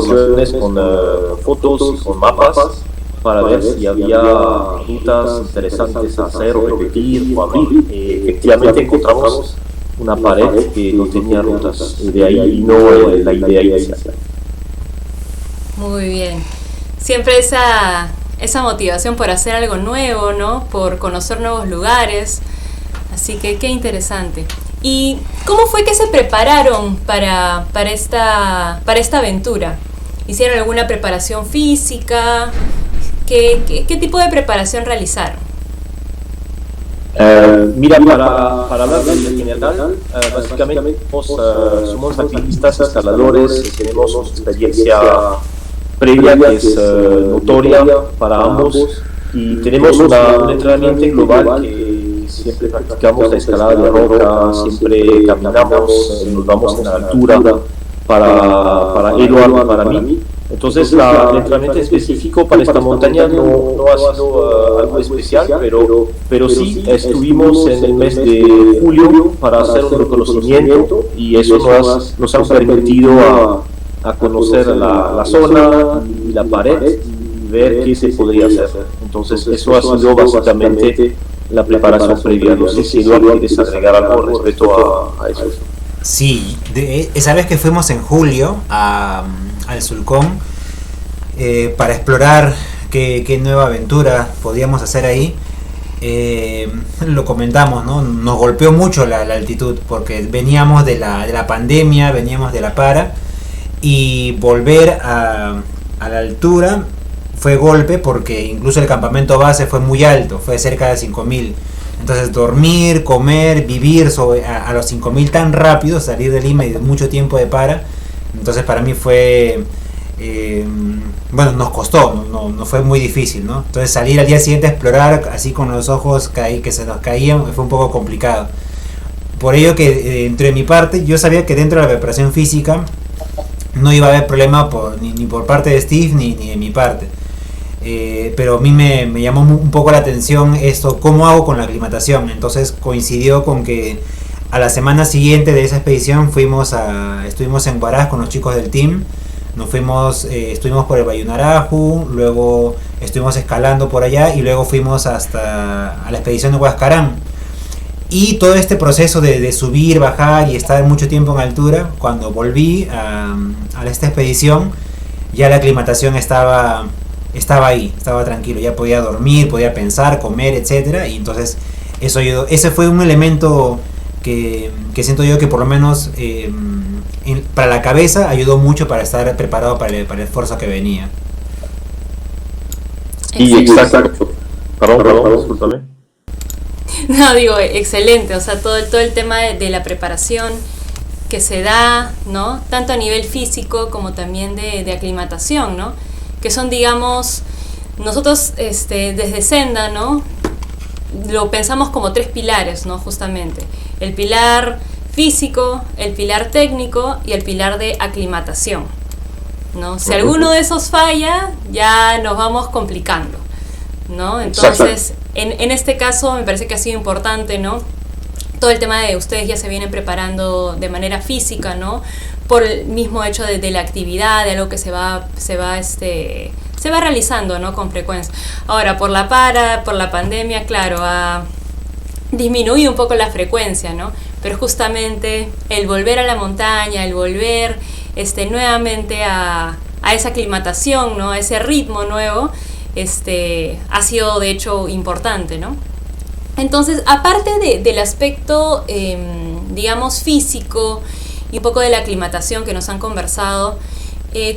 informaciones con fotos y con mapas para ver si había rutas interesantes a hacer o repetir o abrir. Efectivamente encontramos una pared que no tenía rutas, y de ahí vino la idea inicial. Muy bien. Siempre esa motivación por hacer algo nuevo, ¿no? Por conocer nuevos lugares. Así que qué interesante. ¿Y cómo fue que se prepararon para esta aventura? ¿Hicieron alguna preparación física? ¿Qué tipo de preparación realizaron? Mira, para hablar en general, básicamente somos activistas, escaladores, tenemos una experiencia previa que es notoria para ambos, y tenemos un entrenamiento global que siempre practicamos la escalada de roca, siempre caminamos, nos vamos en la altura para Eduardo, para mí. Entonces el entrenamiento específico para esta montaña no ha sido algo especial, pero sí estuvimos en el mes de julio para hacer un reconocimiento, y eso nos ha permitido a conocer la zona y la pared y ver qué se podría hacer. Entonces eso ha sido básicamente la preparación previa. No sé si Eduardo quieres agregar algo respecto a eso. Sí, esa vez que fuimos en julio al Sulcón para explorar qué nueva aventura podíamos hacer ahí, lo comentamos, ¿no? Nos golpeó mucho la altitud, porque veníamos de la pandemia, veníamos de la para, y volver a la altura fue golpe, porque incluso el campamento base fue muy alto, fue cerca de 5000. Entonces dormir, comer, vivir a los 5000 tan rápido, salir de Lima y de mucho tiempo de para, entonces para mí fue, bueno, nos costó, no fue muy difícil, ¿no? Entonces salir al día siguiente a explorar así con los ojos que se nos caían fue un poco complicado. Por ello que dentro de mi parte, yo sabía que dentro de la preparación física no iba a haber problema ni por parte de Steve ni de mi parte. Pero a mí me llamó un poco la atención esto, cómo hago con la aclimatación. Entonces coincidió con que a la semana siguiente de esa expedición estuvimos en Huaraz con los chicos del team. Nos fuimos, estuvimos por el Bayunaraju, luego estuvimos escalando por allá y luego fuimos hasta a la expedición de Huascarán. Y todo este proceso de subir, bajar y estar mucho tiempo en altura, cuando volví a esta expedición, ya la aclimatación estaba ahí, estaba tranquilo, ya podía dormir, podía pensar, comer, etcétera, y entonces eso ayudó. Ese fue un elemento que siento yo que por lo menos para la cabeza ayudó mucho para estar preparado para el esfuerzo que venía. Y exacto. Perdón, discúlpame. No, digo, excelente, o sea, todo el tema de la preparación que se da, ¿no? Tanto a nivel físico como también de aclimatación, ¿no? Que son, digamos, nosotros desde Senda, ¿no? Lo pensamos como 3 pilares, ¿no? Justamente, el pilar físico, el pilar técnico y el pilar de aclimatación, ¿no? Si alguno de esos falla, ya nos vamos complicando, ¿no? Entonces, en este caso me parece que ha sido importante, ¿no? Todo el tema de ustedes ya se vienen preparando de manera física, ¿no? Por el mismo hecho de la actividad, de algo que se va realizando, ¿no? Con frecuencia. Ahora, por la pandemia, claro, ha disminuido un poco la frecuencia, ¿no? Pero justamente el volver a la montaña, el volver nuevamente a esa aclimatación, ¿no? A ese ritmo nuevo, ha sido de hecho importante, ¿no? Entonces, aparte del aspecto, digamos, físico y un poco de la aclimatación que nos han conversado,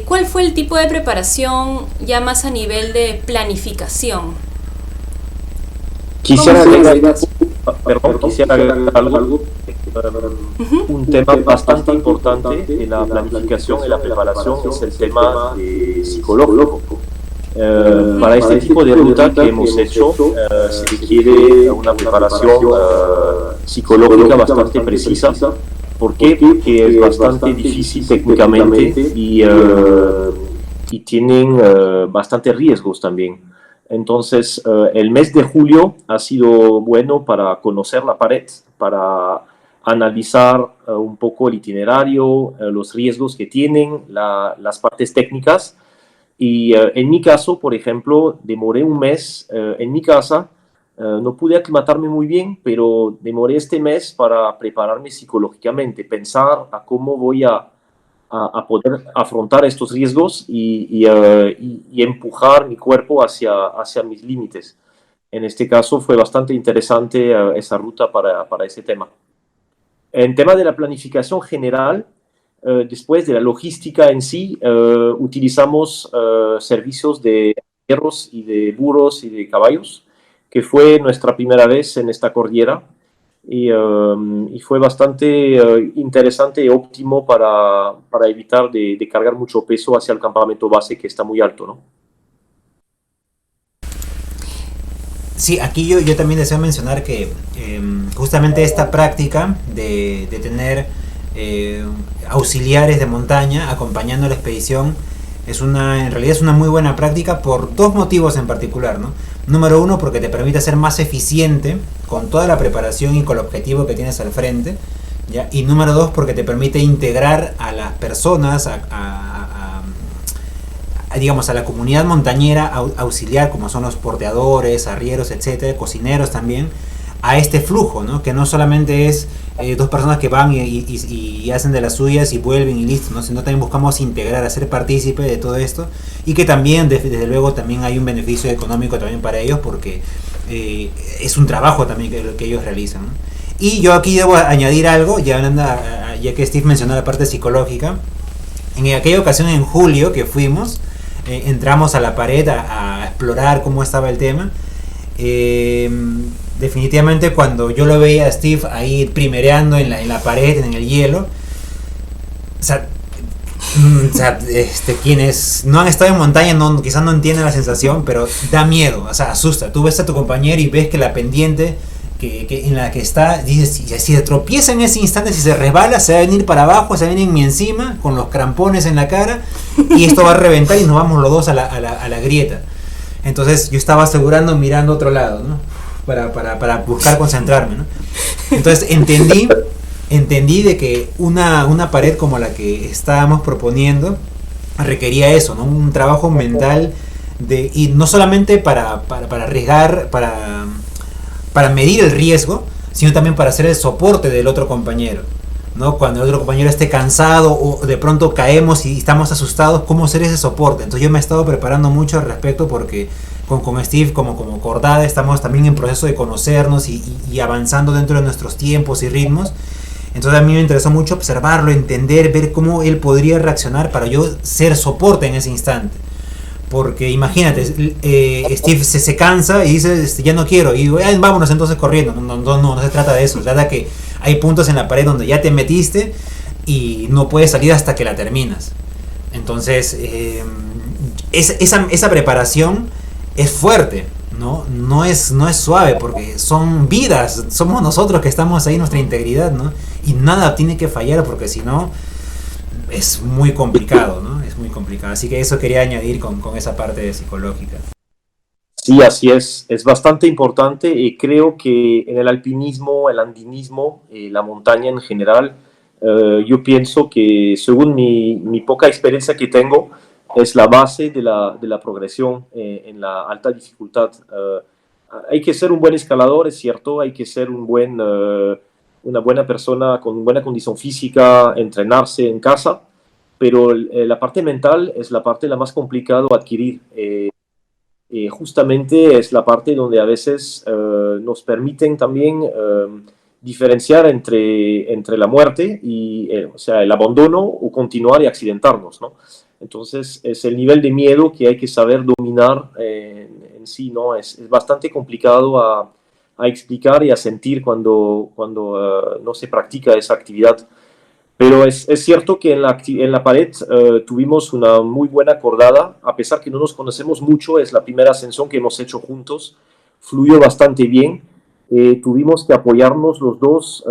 ¿cuál fue el tipo de preparación ya más a nivel de planificación? Quisiera agregar algo. Un tema bastante importante en la planificación y la preparación es el tema psicológico. Para este tipo de ruta que hemos hecho se requiere una preparación psicológica bastante precisa. ¿Por qué? Porque es bastante difícil técnicamente y tienen bastantes riesgos también. Entonces el mes de julio ha sido bueno para conocer la pared, para analizar un poco el itinerario, los riesgos que tienen, las partes técnicas. Y en mi caso, por ejemplo, demoré un mes en mi casa. No pude aclimatarme muy bien, pero demoré este mes para prepararme psicológicamente, pensar a cómo voy a poder afrontar estos riesgos y empujar mi cuerpo hacia mis límites. En este caso fue bastante interesante esa ruta para ese tema. En tema de la planificación general, después de la logística en sí, utilizamos servicios de perros y de burros y de caballos, que fue nuestra primera vez en esta cordillera y fue bastante interesante y óptimo para evitar de cargar mucho peso hacia el campamento base que está muy alto, ¿no? Sí, aquí yo también deseo mencionar que justamente esta práctica de tener auxiliares de montaña acompañando la expedición en realidad es una muy buena práctica por dos motivos en particular, ¿no? Número uno, porque te permite ser más eficiente con toda la preparación y con el objetivo que tienes al frente, ¿ya? Y número dos, porque te permite integrar a las personas, digamos, a la comunidad montañera auxiliar, como son los porteadores, arrieros, etcétera, cocineros también, a este flujo, ¿no? Que no solamente es dos personas que van y hacen de las suyas y vuelven y listo, ¿no? Sino también buscamos integrar, hacer partícipe de todo esto, y que también, desde luego, también hay un beneficio económico también para ellos, porque es un trabajo también que ellos realizan, ¿no? Y yo aquí debo añadir algo, ya que Steve mencionó la parte psicológica. En aquella ocasión, en julio, que fuimos, entramos a la pared a explorar cómo estaba el tema. Definitivamente cuando yo lo veía a Steve ahí primereando en la pared, en el hielo, o sea, quienes no han estado en montaña quizás no entienden la sensación, pero da miedo, o sea, asusta. Tú ves a tu compañero y ves que la pendiente que en la que está, dices, si se tropieza en ese instante, si se resbala, se va a venir para abajo, se va a venir en mi encima, con los crampones en la cara, y esto va a reventar y nos vamos los dos a la grieta. Entonces yo estaba asegurando, mirando a otro lado, ¿no? Para buscar concentrarme, ¿no? Entonces entendí de que una pared como la que estábamos proponiendo requería eso, ¿no? Un trabajo mental y no solamente para arriesgar, para medir el riesgo, sino también para hacer el soporte del otro compañero, ¿no? Cuando el otro compañero esté cansado o de pronto caemos y estamos asustados, ¿cómo hacer ese soporte? Entonces yo me he estado preparando mucho al respecto, porque con Steve como Cordada estamos también en proceso de conocernos y avanzando dentro de nuestros tiempos y ritmos. Entonces a mí me interesó mucho observarlo, entender, ver cómo él podría reaccionar para yo ser soporte en ese instante. Porque imagínate, Steve se cansa y dice, ya no quiero, y digo, vámonos entonces corriendo. No se trata de eso, se trata que hay puntos en la pared donde ya te metiste y no puedes salir hasta que la terminas. Entonces, esa preparación es fuerte, ¿no? No es suave, porque son vidas, somos nosotros que estamos ahí, nuestra integridad, ¿no? Y nada tiene que fallar, porque si no es muy complicado, ¿no? Es muy complicado. Así que eso quería añadir con esa parte psicológica. Sí, así es bastante importante y creo que en el alpinismo, el andinismo, la montaña en general, yo pienso que según mi poca experiencia que tengo, es la base de la progresión en la alta dificultad. Hay que ser un buen escalador, es cierto, hay que ser una buena persona con buena condición física, entrenarse en casa, pero la parte mental es la parte la más complicada de adquirir. Justamente es la parte donde a veces nos permiten también diferenciar entre la muerte y o sea, el abandono o continuar y accidentarnos, ¿no? Entonces es el nivel de miedo que hay que saber dominar en sí, ¿no? Es bastante complicado a explicar y a sentir cuando no se practica esa actividad. Pero es cierto que en la pared tuvimos una muy buena acordada, a pesar que no nos conocemos mucho, es la primera ascensión que hemos hecho juntos, fluyó bastante bien, tuvimos que apoyarnos los dos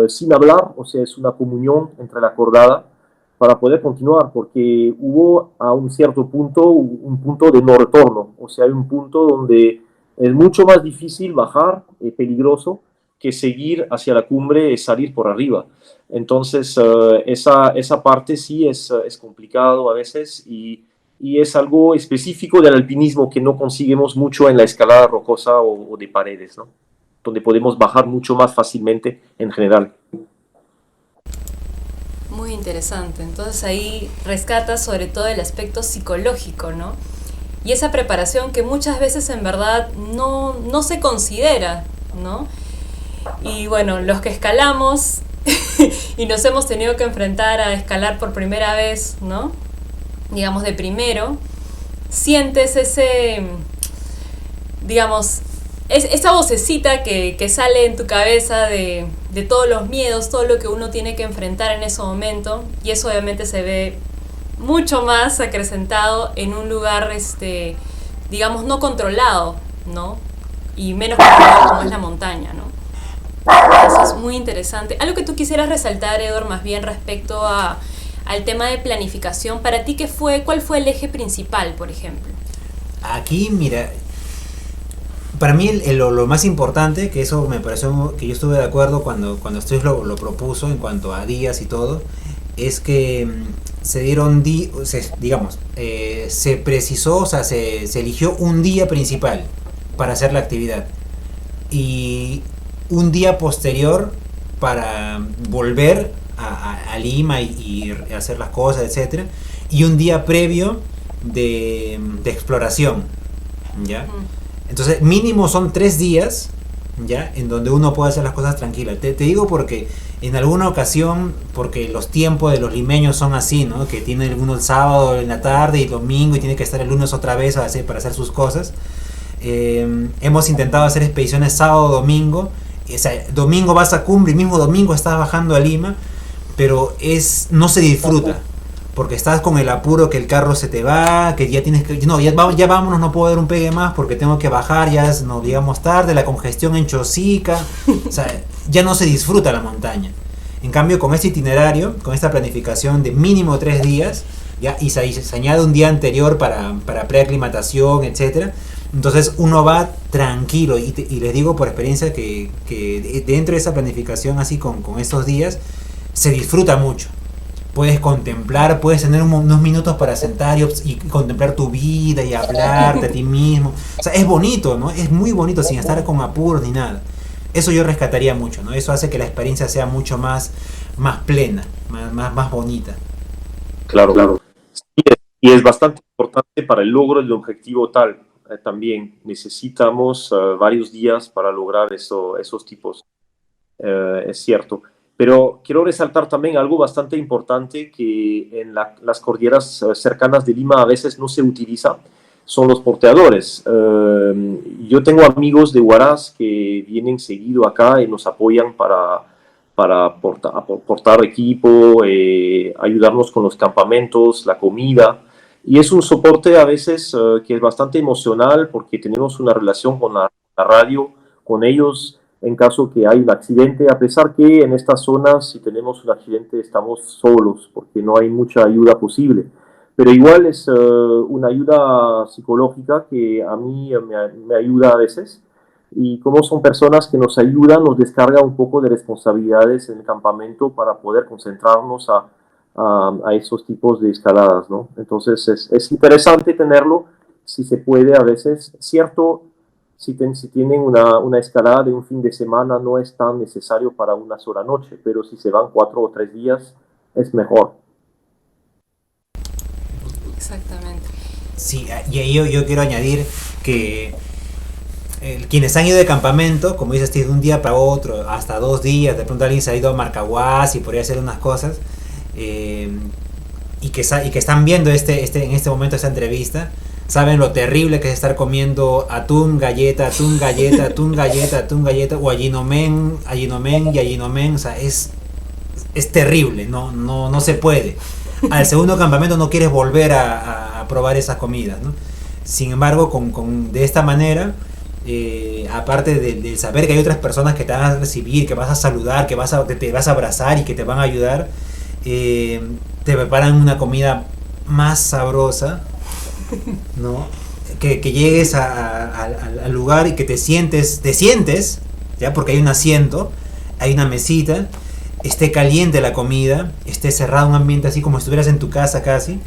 sin hablar, o sea, es una comunión entre la acordada para poder continuar, porque hubo a un cierto punto, un punto de no retorno, o sea, hay un punto donde es mucho más difícil bajar, peligroso, que seguir hacia la cumbre es salir por arriba. Entonces, esa parte sí es complicado a veces y es algo específico del alpinismo que no conseguimos mucho en la escalada rocosa o de paredes, ¿no? Donde podemos bajar mucho más fácilmente en general. Muy interesante. Entonces ahí rescatas sobre todo el aspecto psicológico, ¿no? Y esa preparación que muchas veces en verdad no se considera, ¿no? Y bueno, los que escalamos y nos hemos tenido que enfrentar a escalar por primera vez, ¿no? Digamos de primero, sientes ese, digamos, esa vocecita que sale en tu cabeza de todos los miedos, todo lo que uno tiene que enfrentar en ese momento, y eso obviamente se ve mucho más acrecentado en un lugar, digamos, no controlado, ¿no? Y menos controlado como es la montaña, ¿no? Eso es muy interesante. Algo que tú quisieras resaltar, Edward, más bien respecto al tema de planificación, para ti, ¿cuál fue el eje principal, por ejemplo? Aquí, mira, para mí lo más importante, que eso me pareció que yo estuve de acuerdo cuando Steve lo propuso en cuanto a días y todo, es que se dieron, se precisó, o sea, se eligió un día principal para hacer la actividad y un día posterior para volver a Lima y hacer las cosas, etcétera, y un día previo de exploración, ¿ya? Entonces mínimo son 3 días, ¿ya? En donde uno puede hacer las cosas tranquilas. Te digo porque en alguna ocasión, porque los tiempos de los limeños son así, ¿no? Que tienen uno el sábado en la tarde y domingo y tiene que estar el lunes otra vez para hacer sus cosas. Hemos intentado hacer expediciones sábado, domingo. O sea, domingo vas a cumbre y mismo domingo estás bajando a Lima, pero no se disfruta. Porque estás con el apuro que el carro se te va, que ya tienes que... No, ya vámonos, no puedo dar un pegue más porque tengo que bajar, nos llegamos tarde, la congestión en Chosica. O sea, ya no se disfruta la montaña. En cambio, con este itinerario, con esta planificación de mínimo 3 días, ya, y se añade un día anterior para preaclimatación, etcétera. Entonces uno va tranquilo y les digo por experiencia que dentro de esa planificación así con estos días se disfruta mucho. Puedes contemplar, puedes tener unos minutos para sentar y contemplar tu vida y hablarte a ti mismo. O sea, es bonito, ¿no? Es muy bonito sin estar con apuros ni nada. Eso yo rescataría mucho, ¿no? Eso hace que la experiencia sea mucho más plena, más bonita. Claro. Y es bastante importante para el logro del objetivo tal. También necesitamos varios días para lograr esos tipos. Es cierto. Pero quiero resaltar también algo bastante importante que en las cordilleras cercanas de Lima a veces no se utiliza, son los porteadores. Yo tengo amigos de Huaraz que vienen seguido acá y nos apoyan para portar equipo, ayudarnos con los campamentos, la comida. Y es un soporte a veces que es bastante emocional porque tenemos una relación con la radio, con ellos, en caso que hay un accidente, a pesar que en estas zonas si tenemos un accidente estamos solos porque no hay mucha ayuda posible. Pero igual es una ayuda psicológica que a mí me ayuda a veces. Y como son personas que nos ayudan, nos descarga un poco de responsabilidades en el campamento para poder concentrarnos a esos tipos de escaladas, ¿no? Entonces es interesante tenerlo, si se puede a veces. Cierto, si tienen una escalada de un fin de semana no es tan necesario para una sola noche, pero si se van 4 o 3 días es mejor. Exactamente. Sí, y ahí yo quiero añadir que quienes han ido de campamento, como dices, de un día para otro, hasta 2 días, de pronto alguien se ha ido a Marcahuasi y podría hacer unas cosas, y que están viendo en este momento esta entrevista, saben lo terrible que es estar comiendo atún, galleta, o allinomen, o sea, es terrible, no se puede. Al segundo campamento no quieres volver a probar esas comidas, ¿no? Sin embargo, de esta manera, aparte de saber que hay otras personas que te van a recibir, que vas a saludar, que te vas a abrazar y que te van a ayudar, te preparan una comida más sabrosa, ¿no? Que llegues al lugar y que te sientes ¿ya? Porque hay un asiento, hay una mesita, esté caliente la comida, esté cerrado un ambiente así como si estuvieras en tu casa casi,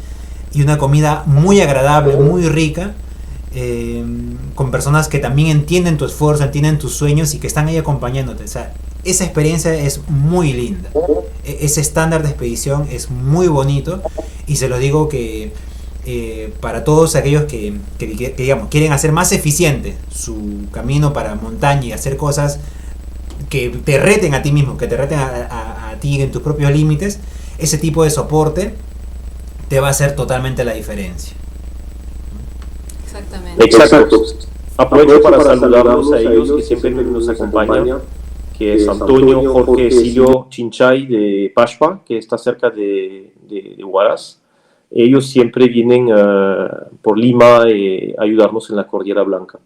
y una comida muy agradable, muy rica, con personas que también entienden tu esfuerzo, entienden tus sueños y que están ahí acompañándote. O sea, esa experiencia es muy linda. Ese estándar de expedición es muy bonito, y se lo digo que para todos aquellos que digamos, quieren hacer más eficiente su camino para montaña y hacer cosas que te reten a ti mismo, que te reten a ti en tus propios límites, ese tipo de soporte te va a hacer totalmente la diferencia. Exactamente. Exacto. Aprovecho para saludarlos a ellos que siempre nos acompañan, que es Antonio Jorge Sillo Chinchay de Pashpa, que está cerca de Huaraz. Ellos siempre vienen por Lima a ayudarnos en la Cordillera Blanca.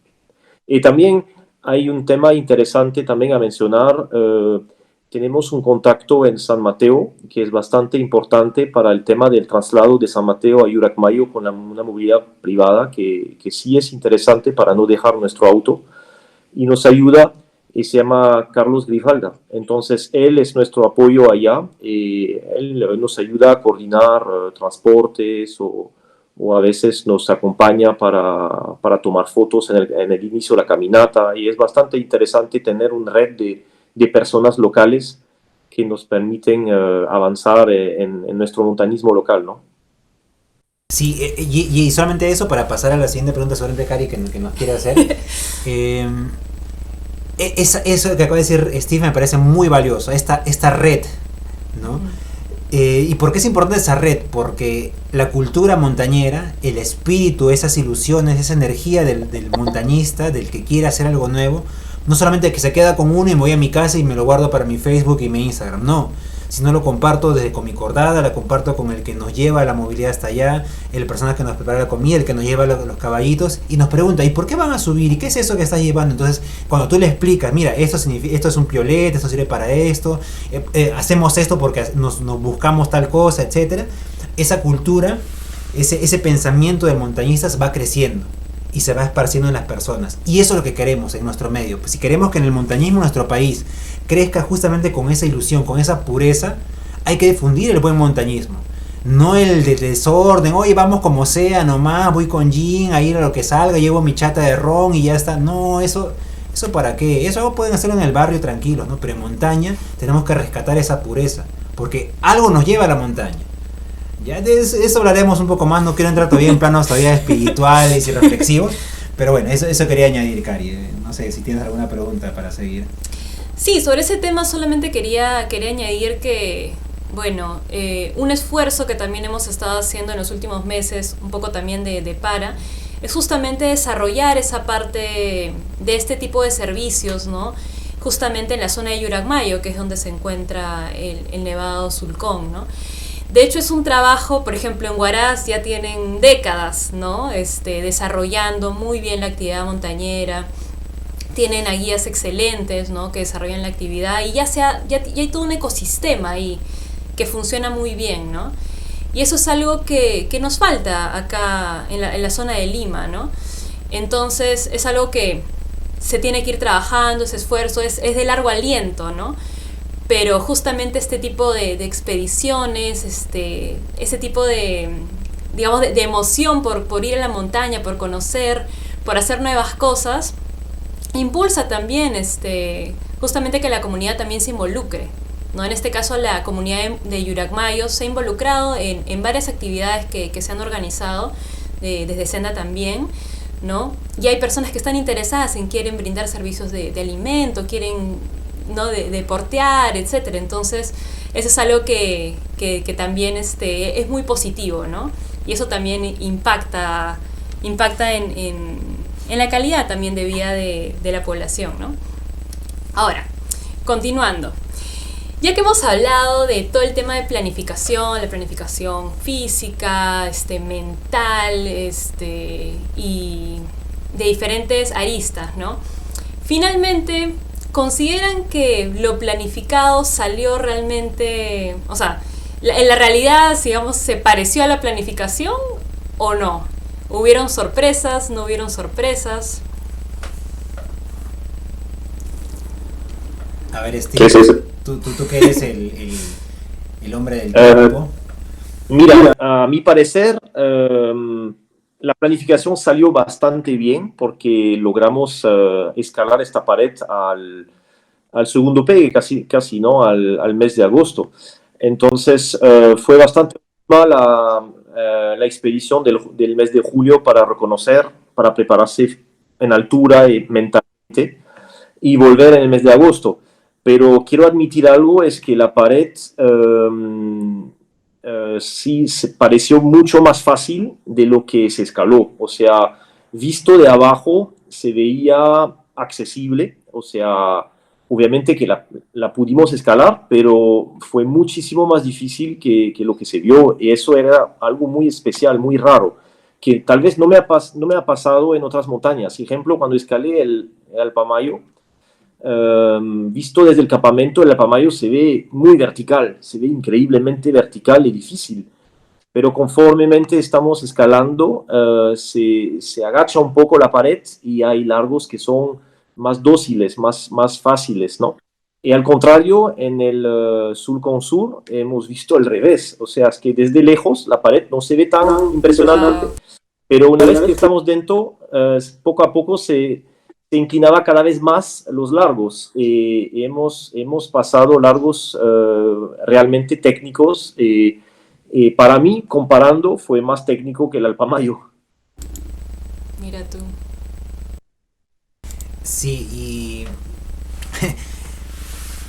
Y también hay un tema interesante también a mencionar. Tenemos un contacto en San Mateo que es bastante importante para el tema del traslado de San Mateo a Llacmayo con una movilidad privada que sí es interesante para no dejar nuestro auto, y nos ayuda, y se llama Carlos Grijalda. Entonces él es nuestro apoyo allá, él nos ayuda a coordinar transportes o a veces nos acompaña para tomar fotos en el inicio de la caminata, y es bastante interesante tener una red de personas locales que nos permiten avanzar en nuestro montañismo local, ¿no? Sí, y solamente eso, para pasar a la siguiente pregunta sobre Cari que nos quiere hacer. Eso que acaba de decir Steve me parece muy valioso, esta red, ¿no? ¿Y por qué es importante esa red? Porque la cultura montañera, el espíritu, esas ilusiones, esa energía del montañista, del que quiere hacer algo nuevo, no solamente que se queda con uno y me voy a mi casa y me lo guardo para mi Facebook y mi Instagram, no, sino lo comparto desde con mi cordada, la comparto con el que nos lleva la movilidad hasta allá, el personal que nos prepara la comida, el que nos lleva los caballitos, y nos pregunta, ¿y por qué van a subir? ¿Y qué es eso que estás llevando? Entonces, cuando tú le explicas, mira, esto es un piolet, esto sirve para esto, hacemos esto porque nos buscamos tal cosa, etcétera, esa cultura, ese pensamiento del montañista va creciendo y se va esparciendo en las personas, y eso es lo que queremos en nuestro medio. Pues si queremos que en el montañismo en nuestro país crezca justamente con esa ilusión, con esa pureza, hay que difundir el buen montañismo, no el de desorden. Oye, vamos como sea nomás, voy con jean a ir a lo que salga, llevo mi chata de ron y ya está. No, eso para qué, eso pueden hacerlo en el barrio tranquilos, ¿no? Pero en montaña tenemos que rescatar esa pureza, porque algo nos lleva a la montaña. Ya de eso hablaremos un poco más, no quiero entrar todavía en planos todavía espirituales y reflexivos, pero bueno, eso quería añadir, Cari. No sé si tienes alguna pregunta para seguir. Sí, sobre ese tema solamente quería añadir que, bueno, un esfuerzo que también hemos estado haciendo en los últimos meses, un poco también de para, es justamente desarrollar esa parte de este tipo de servicios, ¿no? Justamente en la zona de Llacmayo, que es donde se encuentra el Nevado Sulcón, ¿no? De hecho, es un trabajo, por ejemplo, en Huaraz ya tienen décadas, ¿no? Desarrollando muy bien la actividad montañera. Tienen a guías excelentes, ¿no? Que desarrollan la actividad, y ya hay todo un ecosistema ahí que funciona muy bien, ¿no? Y eso es algo que nos falta acá en la zona de Lima, ¿no? Entonces es algo que se tiene que ir trabajando, ese esfuerzo es de largo aliento, ¿no? Pero justamente este tipo de expediciones, ese tipo de, digamos, de emoción por ir a la montaña, por conocer, por hacer nuevas cosas, impulsa también justamente que la comunidad también se involucre, ¿no? En este caso la comunidad de Llacmayo se ha involucrado en varias actividades que se han organizado desde Senda también, ¿no? Y hay personas que están interesadas quieren brindar servicios de alimento, quieren, ¿no? de portear, etcétera. Entonces eso es algo que también es muy positivo, ¿no? Y eso también impacta en la calidad también de vida de la población, ¿no? Ahora, continuando. Ya que hemos hablado de todo el tema de planificación, la planificación física, mental, y de diferentes aristas, ¿no? Finalmente, ¿consideran que lo planificado salió realmente, o sea, en la realidad, digamos, se pareció a la planificación o no? ¿Hubieron sorpresas? ¿No hubieron sorpresas? A ver, ¿Qué es Steve, eso? tú que eres el hombre del campo. Mira, a mi parecer, la planificación salió bastante bien porque logramos escalar esta pared al segundo pegue, casi ¿no? Al mes de agosto. Entonces, fue bastante buena la expedición del mes de julio para reconocer, para prepararse en altura y mentalmente y volver en el mes de agosto. Pero quiero admitir algo, es que la pared sí se pareció mucho más fácil de lo que se escaló. O sea, visto de abajo se veía accesible, o sea, obviamente que la pudimos escalar, pero fue muchísimo más difícil que lo que se vio, y eso era algo muy especial, muy raro, que tal vez no me ha pasado en otras montañas. Ejemplo, cuando escalé el Alpamayo, visto desde el campamento, el Alpamayo se ve muy vertical, se ve increíblemente vertical y difícil, pero conformemente estamos escalando, se agacha un poco la pared y hay largos que son más dóciles, más fáciles, ¿no? Y al contrario, en el Sulcón Sur hemos visto el revés, o sea, es que desde lejos la pared no se ve tan impresionante, Wow. pero una vez que estamos dentro, poco a poco se inclinaba cada vez más los largos. Hemos pasado largos realmente técnicos. Para mí, comparando, fue más técnico que el Alpamayo. Mira tú. Sí, y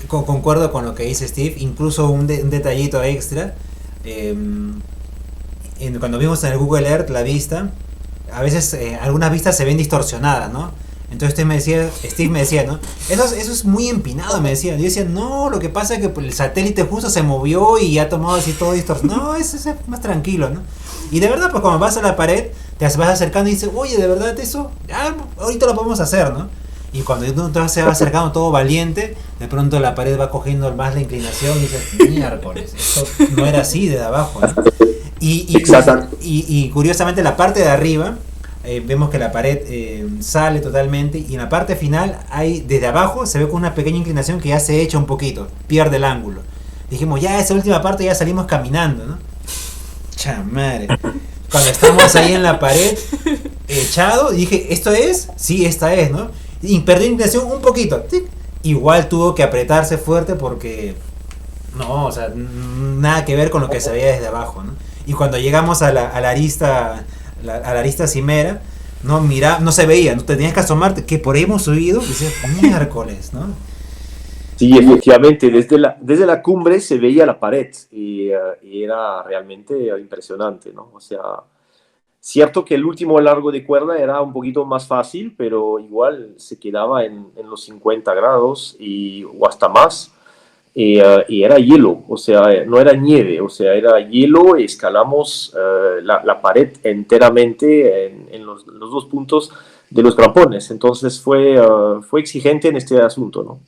concuerdo con lo que dice Steve, incluso un detallito extra. eh, Cuando vimos en el Google Earth la vista, a veces algunas vistas se ven distorsionadas, ¿no? Entonces Steve me decía, ¿no? Eso es muy empinado, me decía. Yo decía, no, lo que pasa es que pues, el satélite justo se movió y ha tomado así todo distorsionado. No, eso es más tranquilo, ¿no? Y de verdad, pues cuando vas a la pared, te vas acercando y dices, oye, ¿de verdad eso? Ah, ahorita lo podemos hacer, ¿no? Y cuando uno se va acercando todo valiente, de pronto la pared va cogiendo más la inclinación y dices, miércoles, esto no era así de abajo, ¿no? Exacto. Y curiosamente la parte de arriba, vemos que la pared sale totalmente y en la parte final hay desde abajo se ve con una pequeña inclinación que ya se echa un poquito, pierde el ángulo. Dijimos, ya esa última parte ya salimos caminando, ¿no? Chamare. Cuando estamos ahí en la pared, echado, dije, ¿esto es? Sí, esta es, ¿no? Y perdió inclinación un poquito. ¡Tic! Igual tuvo que apretarse fuerte porque no, o sea, nada que ver con lo que se veía desde abajo, ¿no? Y cuando llegamos a la arista, a la arista cimera, no se veía, no tenías que asomarte, que por ahí hemos subido, y dices, miércoles, ¿no? Sí, efectivamente, desde la cumbre se veía la pared y era realmente impresionante, ¿no? O sea, cierto que el último largo de cuerda era un poquito más fácil, pero igual se quedaba en los 50 grados o hasta más. Y era hielo, o sea, no era nieve, o sea, era hielo. Escalamos la pared enteramente en los dos puntos de los grampones. Entonces fue exigente en este asunto, ¿no?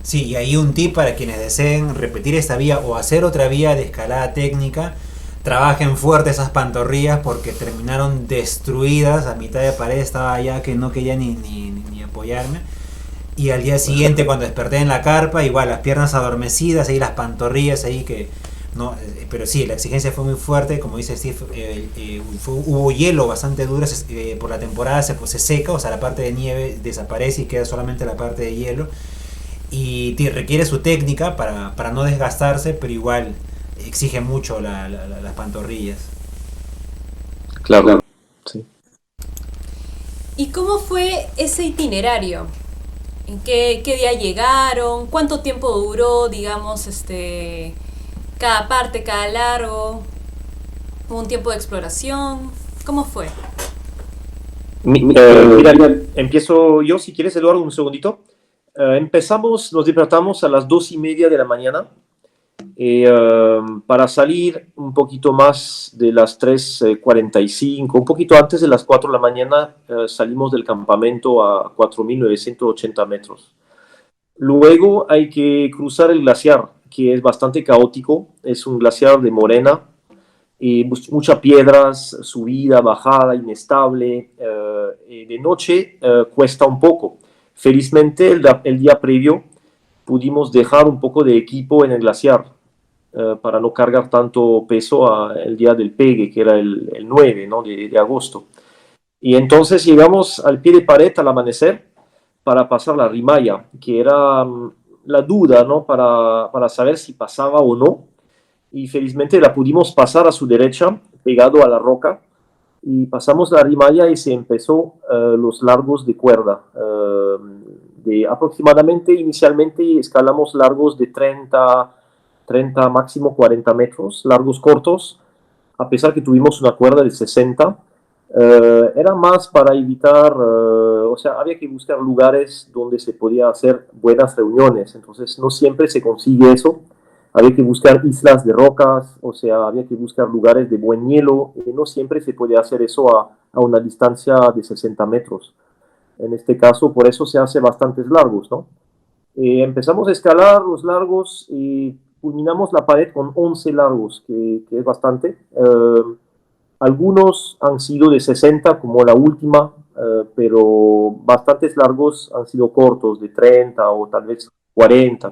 Sí, y ahí un tip para quienes deseen repetir esta vía o hacer otra vía de escalada técnica, trabajen fuerte esas pantorrillas porque terminaron destruidas, a mitad de pared estaba ya que no quería ni apoyarme. Y al día siguiente cuando desperté en la carpa, igual las piernas adormecidas, ahí las pantorrillas ahí que... No, pero sí, la exigencia fue muy fuerte, como dice Steve, hubo hielo bastante duro, por la temporada se seca, o sea la parte de nieve desaparece y queda solamente la parte de hielo. Y requiere su técnica para no desgastarse, pero igual exige mucho las pantorrillas. Claro, sí. ¿Y cómo fue ese itinerario? ¿En qué día llegaron? ¿Cuánto tiempo duró, digamos, cada parte, cada largo? ¿Hubo un tiempo de exploración? ¿Cómo fue? Mira, empiezo yo, si quieres, Eduardo, un segundito. Nos despertamos a las 2:30 de la mañana para salir un poquito más de las 3:45, un poquito antes de las 4 de la mañana. Salimos del campamento a 4.980 metros. Luego hay que cruzar el glaciar, que es bastante caótico. Es un glaciar de morena, y muchas piedras, subida, bajada, inestable. De noche cuesta un poco. Felizmente el día previo pudimos dejar un poco de equipo en el glaciar para no cargar tanto peso el día del pegue, que era el 9, ¿no? de agosto. Y entonces llegamos al pie de pared al amanecer para pasar la rimaya, que era la duda, ¿no? Para saber si pasaba o no. Y felizmente la pudimos pasar a su derecha, pegado a la roca, y pasamos la rimaya y se empezó los largos de cuerda. De aproximadamente, inicialmente escalamos largos de 30 máximo 40 metros, largos cortos, a pesar que tuvimos una cuerda de 60. Era más para evitar, o sea, había que buscar lugares donde se podía hacer buenas reuniones, entonces no siempre se consigue eso. Había que buscar islas de rocas, o sea, había que buscar lugares de buen hielo, y no siempre se puede hacer eso a una distancia de 60 metros. En este caso, por eso se hace bastantes largos, ¿no? Empezamos a escalar los largos y culminamos la pared con 11 largos, que es bastante. Algunos han sido de 60, como la última, pero bastantes largos han sido cortos, de 30 o tal vez 40.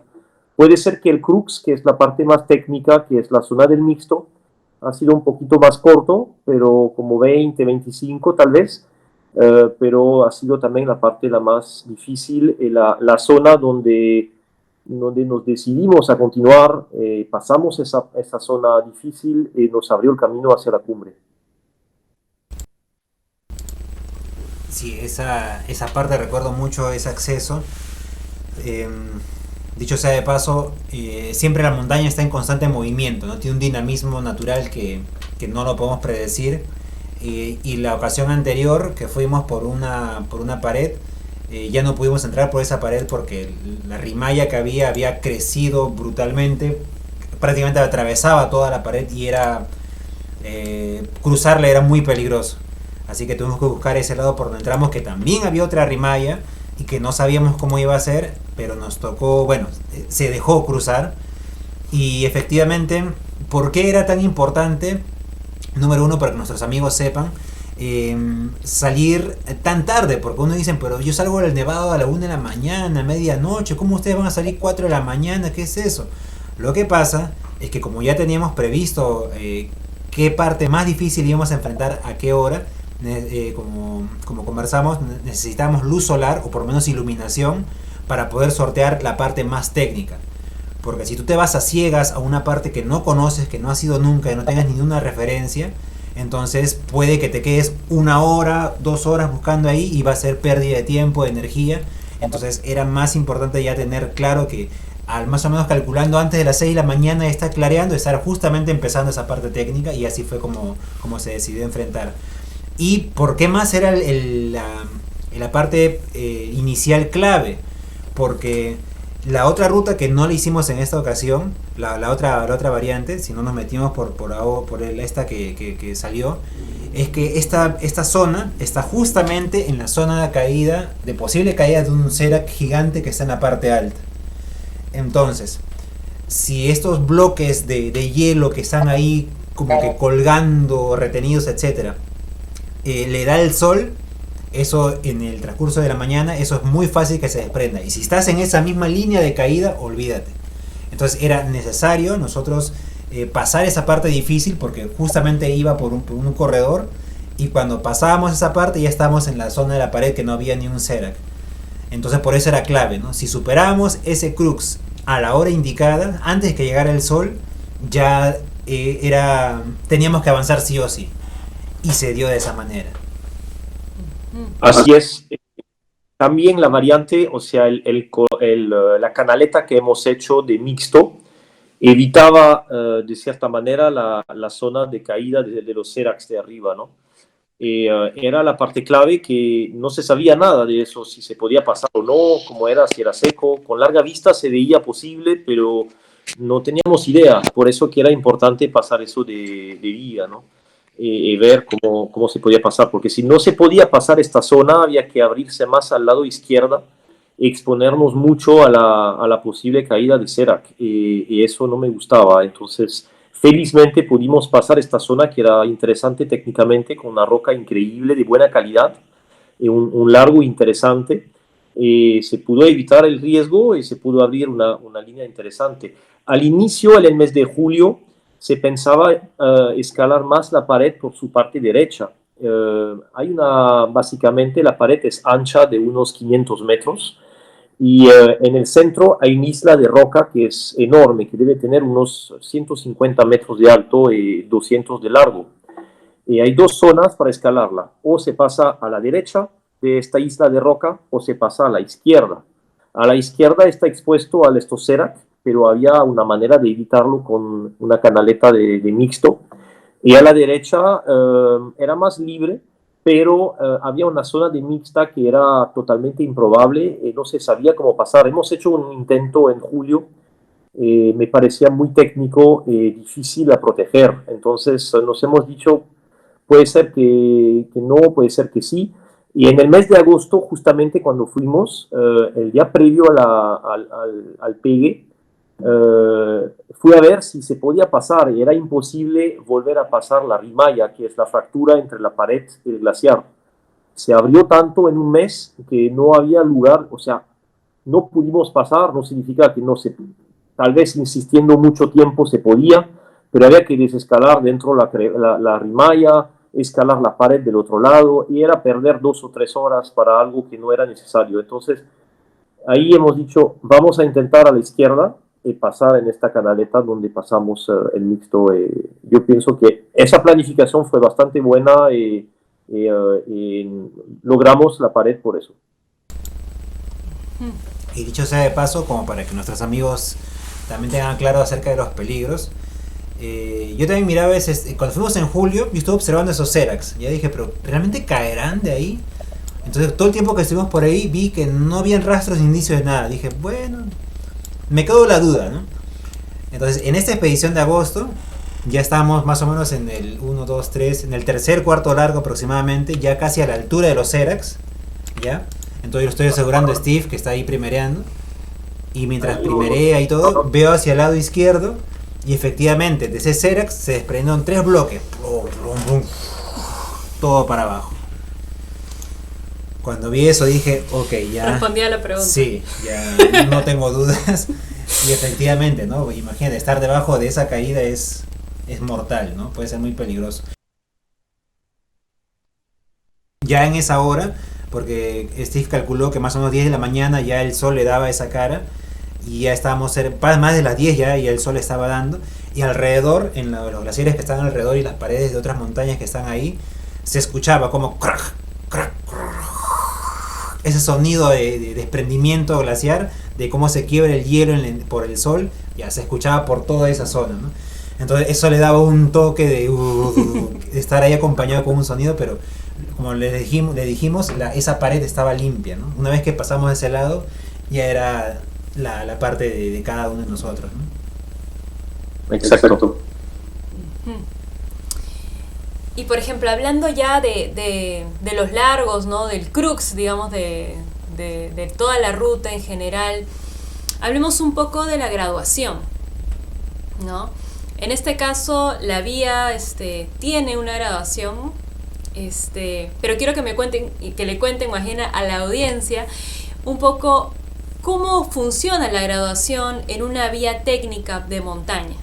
Puede ser que el crux, que es la parte más técnica, que es la zona del mixto, ha sido un poquito más corto, pero como 20, 25 tal vez, pero ha sido también la parte la más difícil, la zona donde nos decidimos a continuar, pasamos esa zona difícil y nos abrió el camino hacia la cumbre. Sí, esa parte recuerdo mucho, ese acceso. Eh, Dicho sea de paso, siempre la montaña está en constante movimiento, ¿no? Tiene un dinamismo natural que no lo podemos predecir. Y la ocasión anterior, que fuimos por una pared, ya no pudimos entrar por esa pared porque la rimalla que había crecido brutalmente, prácticamente atravesaba toda la pared y cruzarla era muy peligroso. Así que tuvimos que buscar ese lado por donde entramos, que también había otra rimalla y que no sabíamos cómo iba a ser, pero nos tocó, bueno, se dejó cruzar. Y efectivamente, ¿por qué era tan importante? Número uno, para que nuestros amigos sepan, salir tan tarde, porque uno dice, pero yo salgo del Nevado a la 1 de la mañana, medianoche, ¿cómo ustedes van a salir 4 de la mañana? ¿Qué es eso? Lo que pasa es que como ya teníamos previsto qué parte más difícil íbamos a enfrentar a qué hora, como conversamos, necesitamos luz solar o por lo menos iluminación para poder sortear la parte más técnica. Porque si tú te vas a ciegas a una parte que no conoces, que no has ido nunca, que no tengas ninguna referencia, entonces puede que te quedes 1 hora, 2 horas buscando ahí y va a ser pérdida de tiempo, de energía. Entonces era más importante ya tener claro que al más o menos calculando antes de las 6 de la mañana está clareando, estar justamente empezando esa parte técnica, y así fue como se decidió enfrentar. ¿Y por qué más era la parte inicial clave? Porque la otra ruta que no la hicimos en esta ocasión, la otra variante, si no nos metimos por esta que salió, es que esta zona está justamente en la zona de caída, de posible caída de un serac gigante que está en la parte alta. Entonces, si estos bloques de hielo que están ahí como que colgando, retenidos, etcétera, le da el sol, eso en el transcurso de la mañana, eso es muy fácil que se desprenda. Y si estás en esa misma línea de caída, olvídate. Entonces era necesario nosotros pasar esa parte difícil, porque justamente iba por un corredor, y cuando pasábamos esa parte ya estábamos en la zona de la pared que no había ni un serac. Entonces por eso era clave, ¿no? Si superábamos ese crux a la hora indicada, antes de que llegara el sol, ya teníamos que avanzar sí o sí. Y se dio de esa manera. Así es. También la variante, o sea, la canaleta que hemos hecho de mixto, evitaba de cierta manera la zona de caída de los seracs de arriba, ¿no? Era la parte clave, que no se sabía nada de eso, si se podía pasar o no, cómo era, si era seco. Con larga vista se veía posible, pero no teníamos idea. Por eso que era importante pasar eso de día, ¿no? Y ver cómo se podía pasar, porque si no se podía pasar esta zona, había que abrirse más al lado izquierda y exponernos mucho a la posible caída de serac, y eso no me gustaba. Entonces, felizmente pudimos pasar esta zona, que era interesante técnicamente, con una roca increíble, de buena calidad, y un largo interesante. se pudo evitar el riesgo y se pudo abrir una línea interesante. Al inicio, en el mes de julio, se pensaba escalar más la pared por su parte derecha. Básicamente la pared es ancha de unos 500 metros y en el centro hay una isla de roca que es enorme, que debe tener unos 150 metros de alto y 200 de largo. Y hay dos zonas para escalarla, o se pasa a la derecha de esta isla de roca o se pasa a la izquierda. A la izquierda está expuesto al estocérac, pero había una manera de evitarlo con una canaleta de mixto. Y a la derecha era más libre, pero había una zona de mixta que era totalmente improbable, no se sabía cómo pasar. Hemos hecho un intento en julio, me parecía muy técnico, difícil a proteger. Entonces nos hemos dicho, puede ser que no, puede ser que sí. Y en el mes de agosto, justamente cuando fuimos, el día previo al pegue, fui a ver si se podía pasar y era imposible volver a pasar la rimalla, que es la fractura entre la pared y el glaciar. Se abrió tanto en un mes que no había lugar, o sea, no pudimos pasar, no significa que no se, tal vez insistiendo mucho tiempo se podía, pero había que desescalar dentro la rimalla, escalar la pared del otro lado, y era perder 2 o 3 horas para algo que no era necesario. Entonces, ahí hemos dicho, vamos a intentar a la izquierda y pasar en esta canaleta donde pasamos el mixto. Yo pienso que esa planificación fue bastante buena y logramos la pared por eso. Y dicho sea de paso, como para que nuestros amigos también tengan claro acerca de los peligros, yo también miraba veces, cuando fuimos en julio, yo estuve observando esos Seracs. Ya dije, pero ¿realmente caerán de ahí? Entonces todo el tiempo que estuvimos por ahí vi que no habían rastros ni indicios de nada. Dije, bueno, me quedó la duda, ¿no? Entonces en esta expedición de agosto ya estábamos más o menos en el 1, 2, 3, en el tercer cuarto largo aproximadamente, ya casi a la altura de los Seracs, ¿ya? Entonces yo estoy asegurando a Steve que está ahí primereando, y mientras primerea y todo, veo hacia el lado izquierdo y efectivamente de ese Serac se desprendieron 3 bloques, todo para abajo. Cuando vi eso dije, ok, ya respondí a la pregunta. Sí, ya no tengo dudas. Y efectivamente, ¿no? Imagínate, estar debajo de esa caída es mortal, ¿no? Puede ser muy peligroso. Ya en esa hora, porque Steve calculó que más o menos 10 de la mañana ya el sol le daba esa cara, y ya estábamos más de las 10 ya, y el sol estaba dando, y alrededor, en los glaciares que están alrededor y las paredes de otras montañas que están ahí, se escuchaba como crack, crack, crack, ese sonido de desprendimiento glaciar, de cómo se quiebra el hielo por el sol, ya se escuchaba por toda esa zona, ¿no? Entonces eso le daba un toque de estar ahí acompañado con un sonido, pero como le dijimos esa pared estaba limpia, ¿no? Una vez que pasamos de ese lado, ya era la parte de cada uno de nosotros, ¿no? Exacto. Y por ejemplo, hablando ya de los largos, ¿no? Del crux, digamos, de toda la ruta en general, hablemos un poco de la graduación, ¿no? En este caso, la vía tiene una graduación, pero quiero que me cuenten y que le cuenten, imagina, a la audiencia un poco cómo funciona la graduación en una vía técnica de montaña.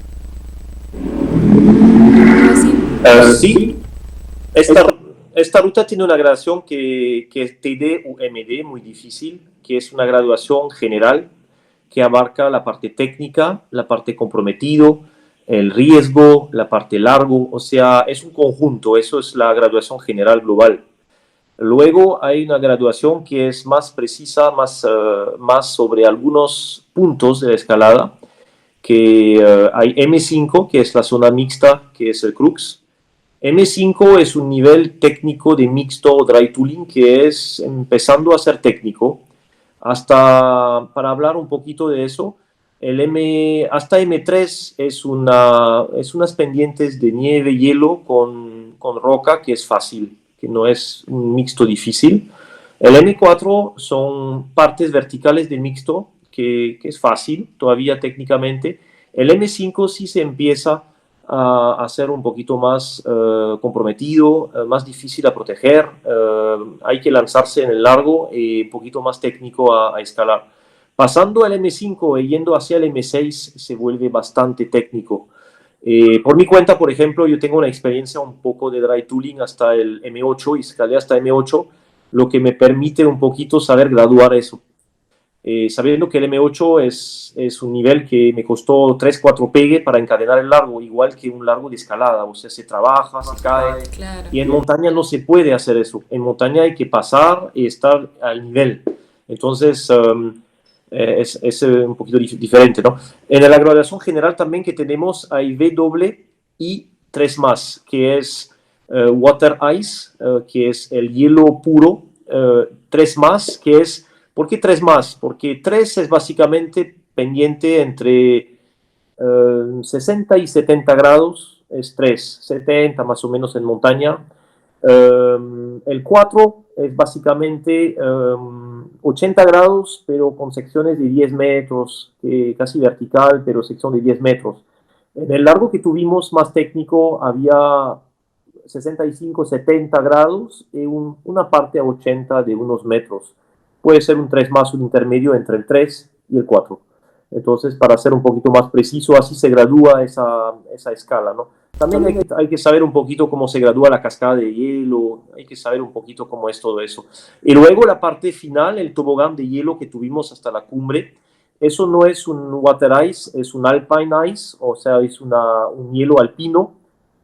Sí, esta ruta tiene una graduación que es TD u MD, muy difícil, que es una graduación general que abarca la parte técnica, la parte comprometido, el riesgo, la parte largo, o sea, es un conjunto, eso es la graduación general global. Luego hay una graduación que es más precisa, más sobre algunos puntos de la escalada, que hay M5, que es la zona mixta, que es el crux. M5 es un nivel técnico de mixto dry tooling que es empezando a ser técnico. Para hablar un poquito de eso, hasta M3 es unas pendientes de nieve, hielo con roca que es fácil, que no es un mixto difícil. El M4 son partes verticales del mixto, que es fácil todavía técnicamente. El M5 sí se empieza a ser un poquito más comprometido, más difícil a proteger. Hay que lanzarse en el largo y un poquito más técnico a escalar. Pasando al M5 y yendo hacia el M6 se vuelve bastante técnico. Por mi cuenta, por ejemplo, yo tengo una experiencia un poco de dry tooling hasta el M8 y escalé hasta M8, lo que me permite un poquito saber graduar eso. Sabiendo que el M8 es un nivel que me costó 3-4 pegue para encadenar el largo, igual que un largo de escalada, o sea, se trabaja, se cae, Claro. y en montaña no se puede hacer eso, en montaña hay que pasar y estar al nivel, entonces es un poquito diferente, ¿no? En la graduación general también que tenemos hay W y 3 más, que es Water Ice, que es el hielo puro, 3 más, que es ¿por qué 3 más? Porque 3 es básicamente pendiente entre 60 y 70 grados, es 3, 70 más o menos en montaña. El 4 es básicamente 80 grados, pero con secciones de 10 metros, casi vertical, pero sección de 10 metros. En el largo que tuvimos más técnico había 65, 70 grados y una parte a 80 de unos metros. Puede ser un 3 más, un intermedio entre el 3 y el 4. Entonces, para ser un poquito más preciso, así se gradúa esa escala, ¿no? También hay que saber un poquito cómo se gradúa la cascada de hielo, hay que saber un poquito cómo es todo eso. Y luego la parte final, el tobogán de hielo que tuvimos hasta la cumbre, eso no es un water ice, es un alpine ice, o sea, es un hielo alpino,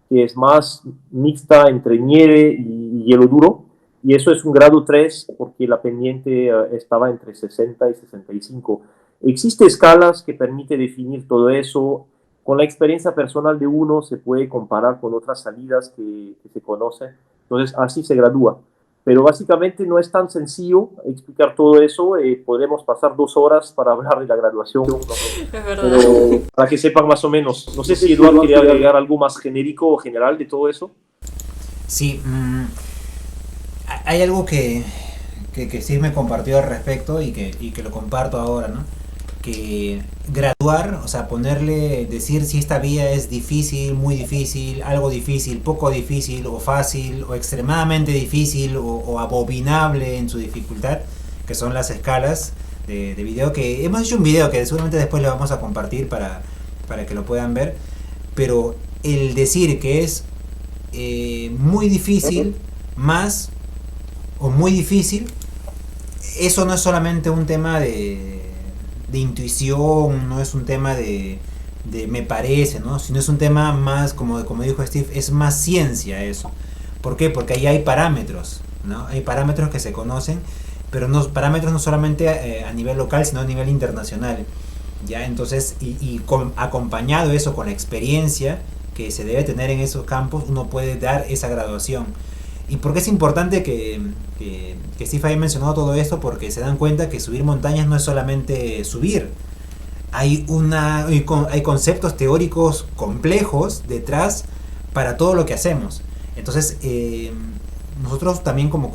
que es más mixta entre nieve y hielo duro, y eso es un grado 3 porque la pendiente estaba entre 60 y 65. Existen escalas que permiten definir todo eso. Con la experiencia personal de uno se puede comparar con otras salidas que se conocen. Entonces, así se gradúa. Pero básicamente no es tan sencillo explicar todo eso. Podemos pasar 2 horas para hablar de la graduación. Es verdad. Pero para que sepan más o menos. No sé si Eduardo quería agregar algo más genérico o general de todo eso. Sí, hay algo que sí me compartió al respecto y que lo comparto ahora, ¿no? Que graduar, o sea, decir si esta vía es difícil, muy difícil, algo difícil, poco difícil, o fácil, o extremadamente difícil, o abominable en su dificultad, que son las escalas de video, que hemos hecho un video que seguramente después le vamos a compartir para que lo puedan ver, pero el decir que es muy difícil, más o muy difícil, eso no es solamente un tema de intuición, no es un tema de me parece, ¿no? Sino es un tema más, como dijo Steve, es más ciencia eso. ¿Por qué? Porque ahí hay parámetros, ¿no? Hay parámetros que se conocen, pero parámetros no solamente a nivel local, sino a nivel internacional, ¿ya? Entonces, acompañado eso con la experiencia que se debe tener en esos campos, uno puede dar esa graduación. ¿Y por qué es importante que Steve haya mencionado todo esto? Porque se dan cuenta que subir montañas no es solamente subir. Hay conceptos teóricos complejos detrás para todo lo que hacemos. Entonces, nosotros también como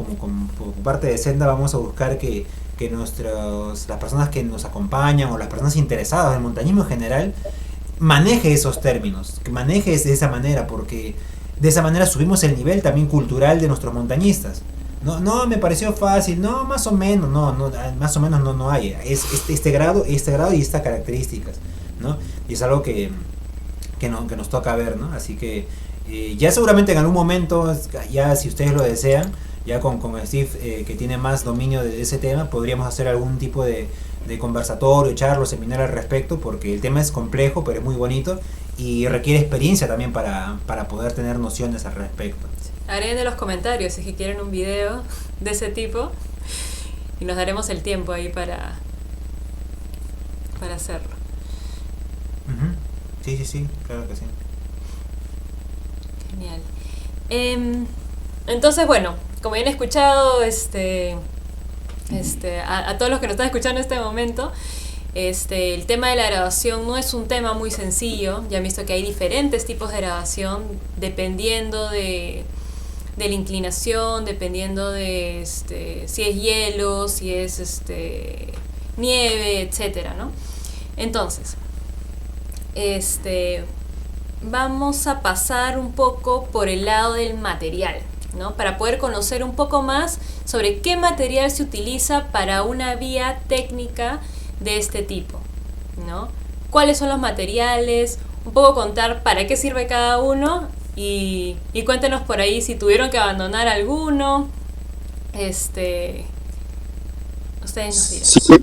parte de Senda vamos a buscar que las personas que nos acompañan o las personas interesadas en el montañismo en general maneje esos términos, que maneje de esa manera, porque de esa manera subimos el nivel también cultural de nuestros montañistas. No me pareció fácil, no, más o menos, más o menos no hay. Es este grado y estas características, ¿no? Y es algo que nos toca ver, ¿no? Así que ya seguramente en algún momento, ya si ustedes lo desean, ya con Steve, que tiene más dominio de ese tema, podríamos hacer algún tipo de conversatorio, charla, seminario al respecto, porque el tema es complejo, pero es muy bonito y requiere experiencia también para poder tener nociones al respecto. Agreguen en los comentarios si es que quieren un video de ese tipo y nos daremos el tiempo ahí para hacerlo. Sí, claro que sí. Genial. Entonces, bueno, como ya han escuchado, a todos los que nos están escuchando en este momento, el tema de la graduación no es un tema muy sencillo. Ya han visto que hay diferentes tipos de graduación dependiendo de la inclinación, dependiendo de si es hielo, si es nieve, etcétera, ¿no? Entonces, vamos a pasar un poco por el lado del material, ¿no? Para poder conocer un poco más sobre qué material se utiliza para una vía técnica de este tipo, ¿no? ¿Cuáles son los materiales? Un poco contar para qué sirve cada uno y cuéntenos por ahí si tuvieron que abandonar alguno. Ustedes nos dirán. Sí,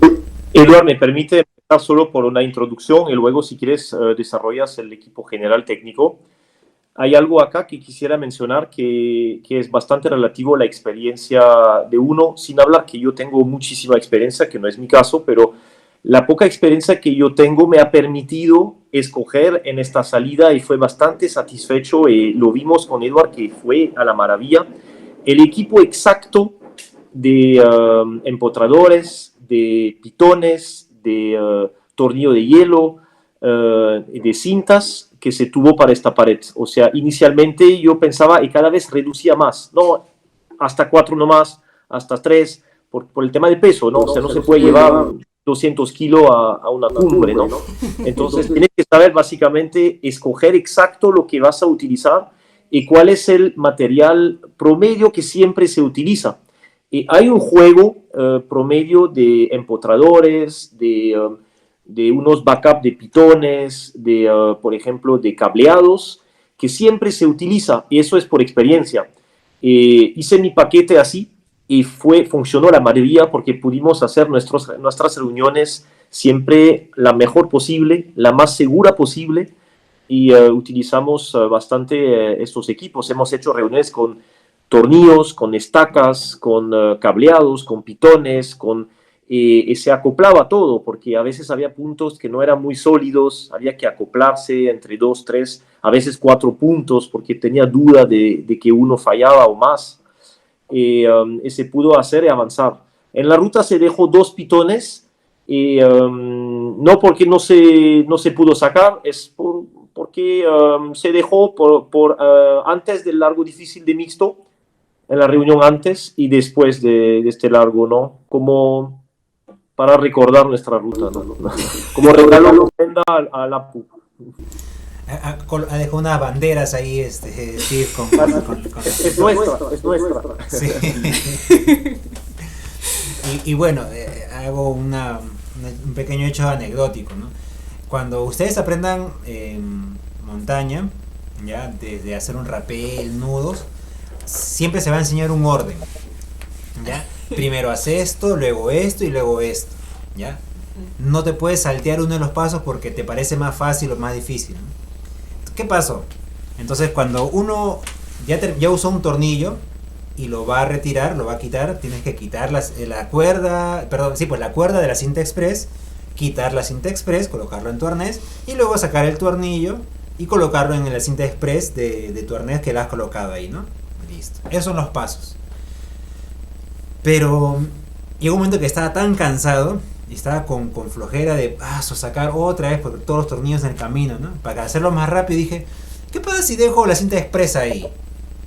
Eduard, me permite empezar solo por una introducción y luego, si quieres, desarrollas el equipo general técnico. Hay algo acá que quisiera mencionar que es bastante relativo a la experiencia de uno, sin hablar que yo tengo muchísima experiencia, que no es mi caso, pero la poca experiencia que yo tengo me ha permitido escoger en esta salida y fue bastante satisfecho. Lo vimos con Eduard, que fue a la maravilla. El equipo exacto de empotradores, de pitones, de tornillo de hielo, de cintas que se tuvo para esta pared. O sea, inicialmente yo pensaba y cada vez reducía más, no, hasta 4 nomás, hasta 3, por el tema de peso, ¿no? O sea, no se puede llevar 200 kilos a una cumbre, ¿no? Entonces tienes que saber básicamente escoger exacto lo que vas a utilizar y cuál es el material promedio que siempre se utiliza. Hay un juego promedio de empotradores, de unos backup de pitones, por ejemplo, de cableados, que siempre se utiliza, y eso es por experiencia. Hice mi paquete así, y funcionó la maravilla porque pudimos hacer nuestras reuniones siempre la mejor posible, la más segura posible, y utilizamos bastante estos equipos. Hemos hecho reuniones con tornillos, con estacas, con cableados, con pitones, se acoplaba todo, porque a veces había puntos que no eran muy sólidos, había que acoplarse entre 2, 3, a veces 4 puntos, porque tenía duda de que uno fallaba o más. Se pudo hacer y avanzar. En la ruta se dejó 2 pitones, no porque no se pudo sacar, es porque se dejó antes del largo difícil de mixto, en la reunión antes y después de este largo, ¿no? Como para recordar nuestra ruta, ¿no? Como regalo a la PU. Dejó unas banderas ahí, Steve, Es nuestra. Sí. y bueno, hago un pequeño hecho anecdótico, ¿no? Cuando ustedes aprendan montaña, ya, desde hacer un rapel, nudos, siempre se va a enseñar un orden, ¿ya? Primero hace esto, luego esto y luego esto, ¿ya? No te puedes saltear uno de los pasos porque te parece más fácil o más difícil, ¿no? ¿Qué pasó? Entonces cuando uno ya usó un tornillo y lo va a retirar, lo va a quitar, tienes que quitar la cuerda de la cinta express, quitar la cinta express, colocarlo en tu arnés y luego sacar el tornillo y colocarlo en la cinta express de tu arnés que la has colocado ahí, ¿no? Listo. Esos son los pasos. Pero llegó un momento que estaba tan cansado y estaba con flojera de sacar otra vez por todos los tornillos en el camino, ¿no? Para hacerlo más rápido dije, ¿qué pasa si dejo la cinta expresa ahí?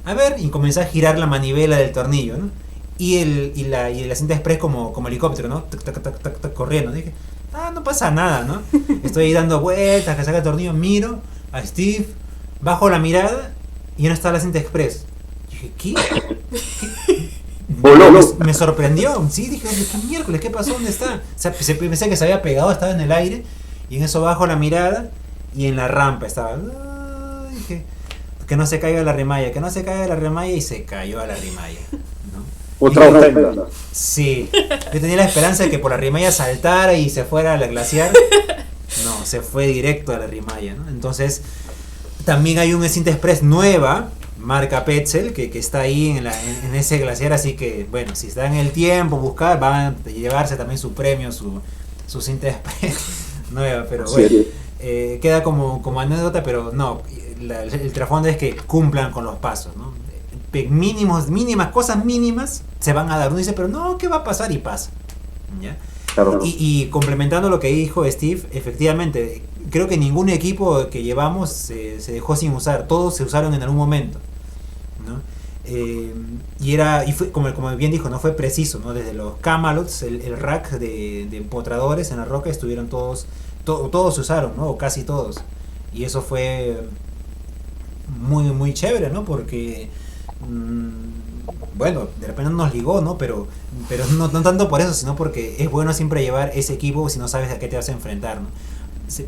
A ver, y comencé a girar la manivela del tornillo, ¿no? Y la cinta express como helicóptero, ¿no? Tac, tac, tac, tac, tac, corriendo. Dije, no pasa nada, ¿no? Estoy ahí dando vueltas, que saca el tornillo, miro a Steve, bajo la mirada y ya no está la cinta express. Dije, ¿qué? Me sorprendió, sí, dije, ¿qué miércoles? ¿Qué pasó? ¿Dónde está? O sea, pensé que se había pegado, estaba en el aire, y en eso bajo la mirada, y en la rampa estaba, dije, que no se caiga la remalla, y se cayó a la remalla, ¿no? Otra ofrenda. Sí, yo tenía la esperanza de que por la remalla saltara y se fuera a la glaciar, no, se fue directo a la remalla, ¿no? Entonces, también hay una cinta express nueva, marca Petzl, que está ahí en ese glaciar, así que bueno, si está en el tiempo buscar, van a llevarse también su premio, su cinta express nueva, pero bueno, queda como anécdota, pero no, el trasfondo es que cumplan con los pasos, ¿no? Cosas mínimas se van a dar. Uno dice, pero no, ¿qué va a pasar? Y pasa, ¿ya? Claro. Y complementando lo que dijo Steve, efectivamente, creo que ningún equipo que llevamos se dejó sin usar, todos se usaron en algún momento, ¿no? Y fue, como bien dijo, no fue preciso, ¿no? Desde los Camalots, el rack de empotradores en la roca estuvieron todos se usaron, ¿no? O casi todos, y eso fue muy chévere, ¿no? Porque, bueno, de repente nos ligó, ¿no? Pero no tanto por eso, sino porque es bueno siempre llevar ese equipo si no sabes a qué te vas a enfrentar, ¿no?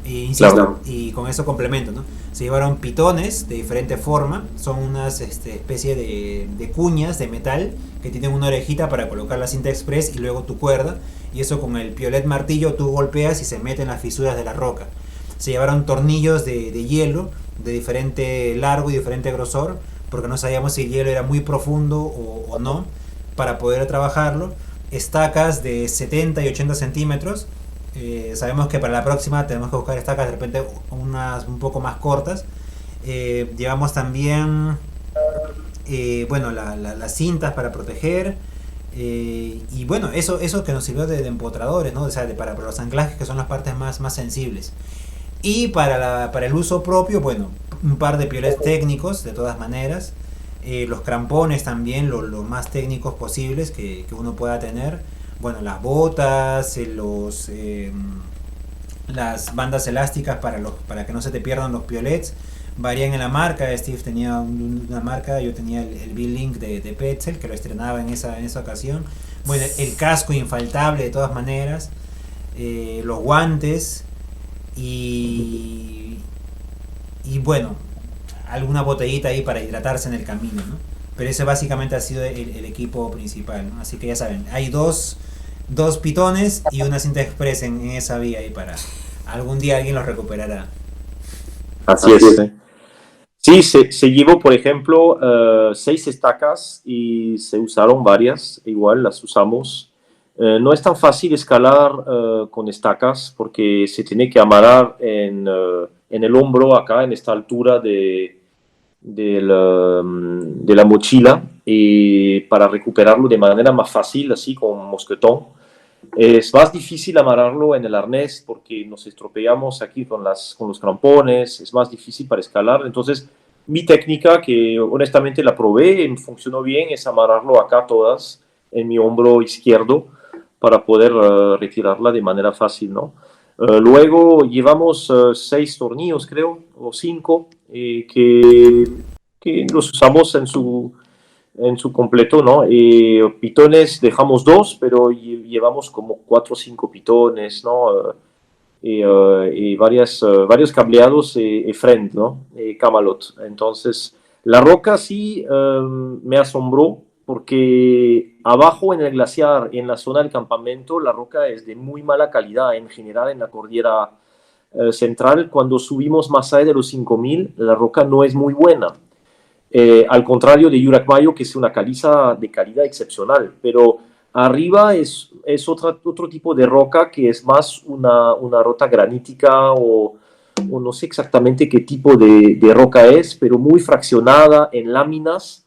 Insisto, Claro. y con eso complemento, ¿no? Se llevaron pitones de diferente forma, son unas especie de cuñas de metal que tienen una orejita para colocar la cinta express y luego tu cuerda, y eso con el piolet martillo tú golpeas y se mete en las fisuras de la roca. Se llevaron tornillos de hielo de diferente largo y diferente grosor, porque no sabíamos si el hielo era muy profundo o no, para poder trabajarlo. Estacas de 70 y 80 centímetros. Sabemos que para la próxima tenemos que buscar estacas de repente unas un poco más cortas. Llevamos también bueno, las cintas para proteger. Y bueno, eso que nos sirvió de empotradores, ¿no? O sea, para los anclajes, que son las partes más sensibles. Y para el uso propio, bueno, un par de piolets técnicos, de todas maneras. Los crampones también, lo más técnicos posibles que uno pueda tener. Bueno, las botas, las bandas elásticas para que no se te pierdan los piolets. Varían en la marca. Steve tenía una marca, yo tenía el B-Link de Petzl, que lo estrenaba en esa ocasión. Bueno, el casco infaltable de todas maneras. Los guantes. Y bueno, alguna botellita ahí para hidratarse en el camino, ¿no? Pero ese básicamente ha sido el equipo principal, ¿no? Así que ya saben, hay dos pitones y una cinta express en esa vía ahí para algún día alguien los recuperará. Así es. Sí, se llevó, por ejemplo, 6 estacas y se usaron varias, igual las usamos. No es tan fácil escalar con estacas porque se tiene que amarrar en el hombro, acá, en esta altura de la mochila, y para recuperarlo de manera más fácil, así con mosquetón. Es más difícil amarrarlo en el arnés porque nos estropeamos aquí con los crampones, es más difícil para escalar. Entonces, mi técnica, que honestamente la probé y funcionó bien, es amarrarlo acá todas en mi hombro izquierdo para poder retirarla de manera fácil, ¿no? Luego llevamos 6 tornillos, creo, o 5, que los usamos en su completo, ¿no? Pitones dejamos 2, pero llevamos como 4 o 5 pitones, ¿no? Y varios cableados friend, ¿no? Camalot. Entonces, la roca sí me asombró porque abajo en el glaciar, en la zona del campamento, la roca es de muy mala calidad en general en la cordillera central. Cuando subimos más allá de los 5000, la roca no es muy buena. Al contrario de Yuracmayo, que es una caliza de calidad excepcional, pero arriba es otro tipo de roca que es más una roca granítica o no sé exactamente qué tipo de roca es, pero muy fraccionada en láminas.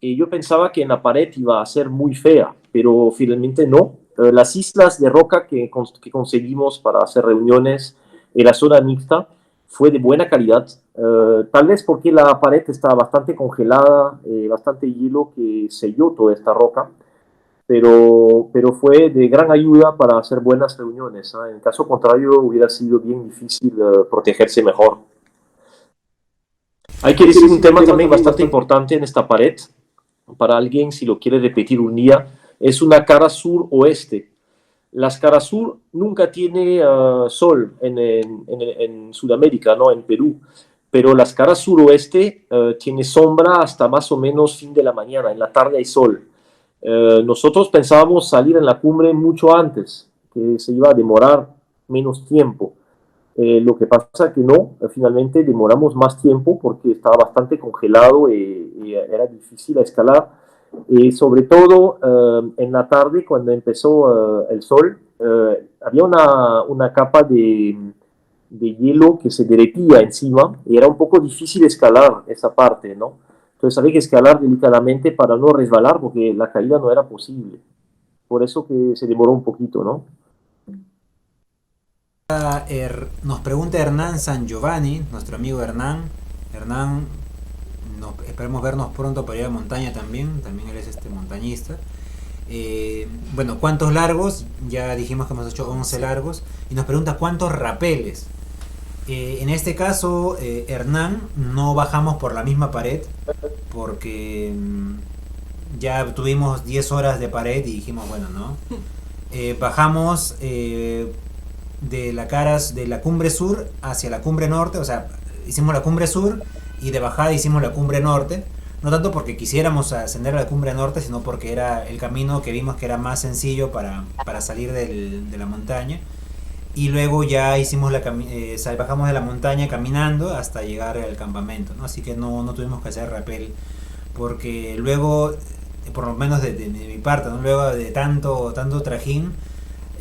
Yo pensaba que en la pared iba a ser muy fea, pero finalmente no. Las islas de roca que conseguimos para hacer reuniones en la zona mixta fue de buena calidad, tal vez porque la pared está bastante congelada, bastante hielo que selló toda esta roca, pero fue de gran ayuda para hacer buenas reuniones, ¿eh? En caso contrario hubiera sido bien difícil protegerse mejor. Hay que decir un tema también bastante importante en esta pared, para alguien si lo quiere repetir un día, es una cara sur-oeste. Las caras sur nunca tiene sol en Sudamérica, ¿no? En Perú, pero las caras suroeste tiene sombra hasta más o menos fin de la mañana, en la tarde hay sol. Nosotros pensábamos salir en la cumbre mucho antes, que se iba a demorar menos tiempo. Lo que pasa que no, finalmente demoramos más tiempo porque estaba bastante congelado y era difícil escalar. Sobre todo en la tarde, cuando empezó el sol, había una capa de hielo que se derretía encima y era un poco difícil escalar esa parte, ¿no? Entonces había que escalar delicadamente para no resbalar porque la caída no era posible. Por eso que se demoró un poquito, ¿no? Nos pregunta Hernán San Giovanni, nuestro amigo Hernán. Hernán, esperemos vernos pronto para ir a montaña también él es montañista. Bueno, ¿cuántos largos? Ya dijimos que hemos hecho 11 largos. Y nos pregunta cuántos rapeles. En este caso, Hernán, no bajamos por la misma pared porque ya tuvimos 10 horas de pared y dijimos, bueno, no. Bajamos de la cumbre sur hacia la cumbre norte, o sea, hicimos la cumbre sur y de bajada hicimos la cumbre norte. No tanto porque quisiéramos ascender a la cumbre norte, sino porque era el camino que vimos que era más sencillo para salir de la montaña. Y luego ya hicimos bajamos de la montaña caminando hasta llegar al campamento, ¿no? Así que no tuvimos que hacer rappel, porque luego, por lo menos de mi parte, ¿no? Luego de tanto trajín,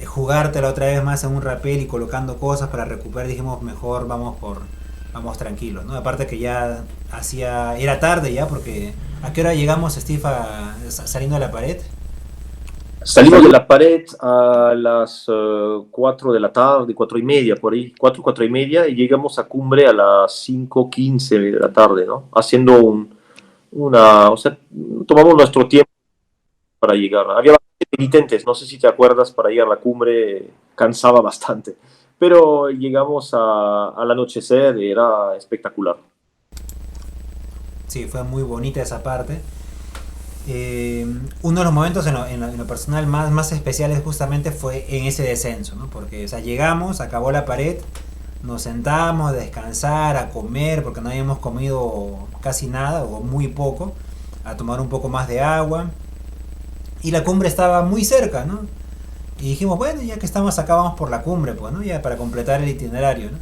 jugártela otra vez más en un rappel y colocando cosas para recuperar, dijimos mejor vamos tranquilos, ¿no? Aparte que ya era tarde ya, porque ¿a qué hora llegamos, Steve, saliendo de la pared? Salimos de la pared a las 4 de la tarde, 4 y media, por ahí, 4 y media, y llegamos a cumbre a las 5:15 de la tarde, ¿no? Haciendo o sea, tomamos nuestro tiempo para llegar. Había bastantes penitentes, no sé si te acuerdas, para llegar a la cumbre cansaba bastante, pero llegamos al anochecer y era espectacular. Sí, fue muy bonita esa parte. Uno de los momentos en lo personal más especiales justamente fue en ese descenso, ¿no? Porque, o sea, llegamos, acabó la pared, nos sentamos a descansar, a comer, porque no habíamos comido casi nada o muy poco, a tomar un poco más de agua, y la cumbre estaba muy cerca, ¿no? Y dijimos, bueno, ya que estamos acá, vamos por la cumbre, pues, ¿no? Ya para completar el itinerario, ¿no?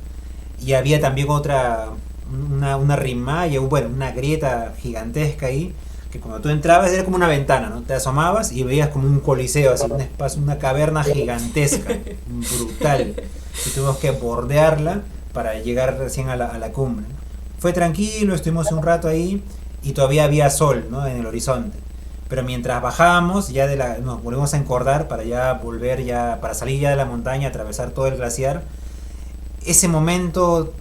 Y había también una rimalla, bueno, una grieta gigantesca ahí, que cuando tú entrabas era como una ventana, ¿no? Te asomabas y veías como un coliseo, así, un espacio, una caverna gigantesca, brutal. Y tuvimos que bordearla para llegar recién a la cumbre. Fue tranquilo, estuvimos un rato ahí y todavía había sol, ¿no? En el horizonte. Pero mientras bajábamos, nos volvimos a encordar para ya volver, para salir ya de la montaña, atravesar todo el glaciar. Ese momento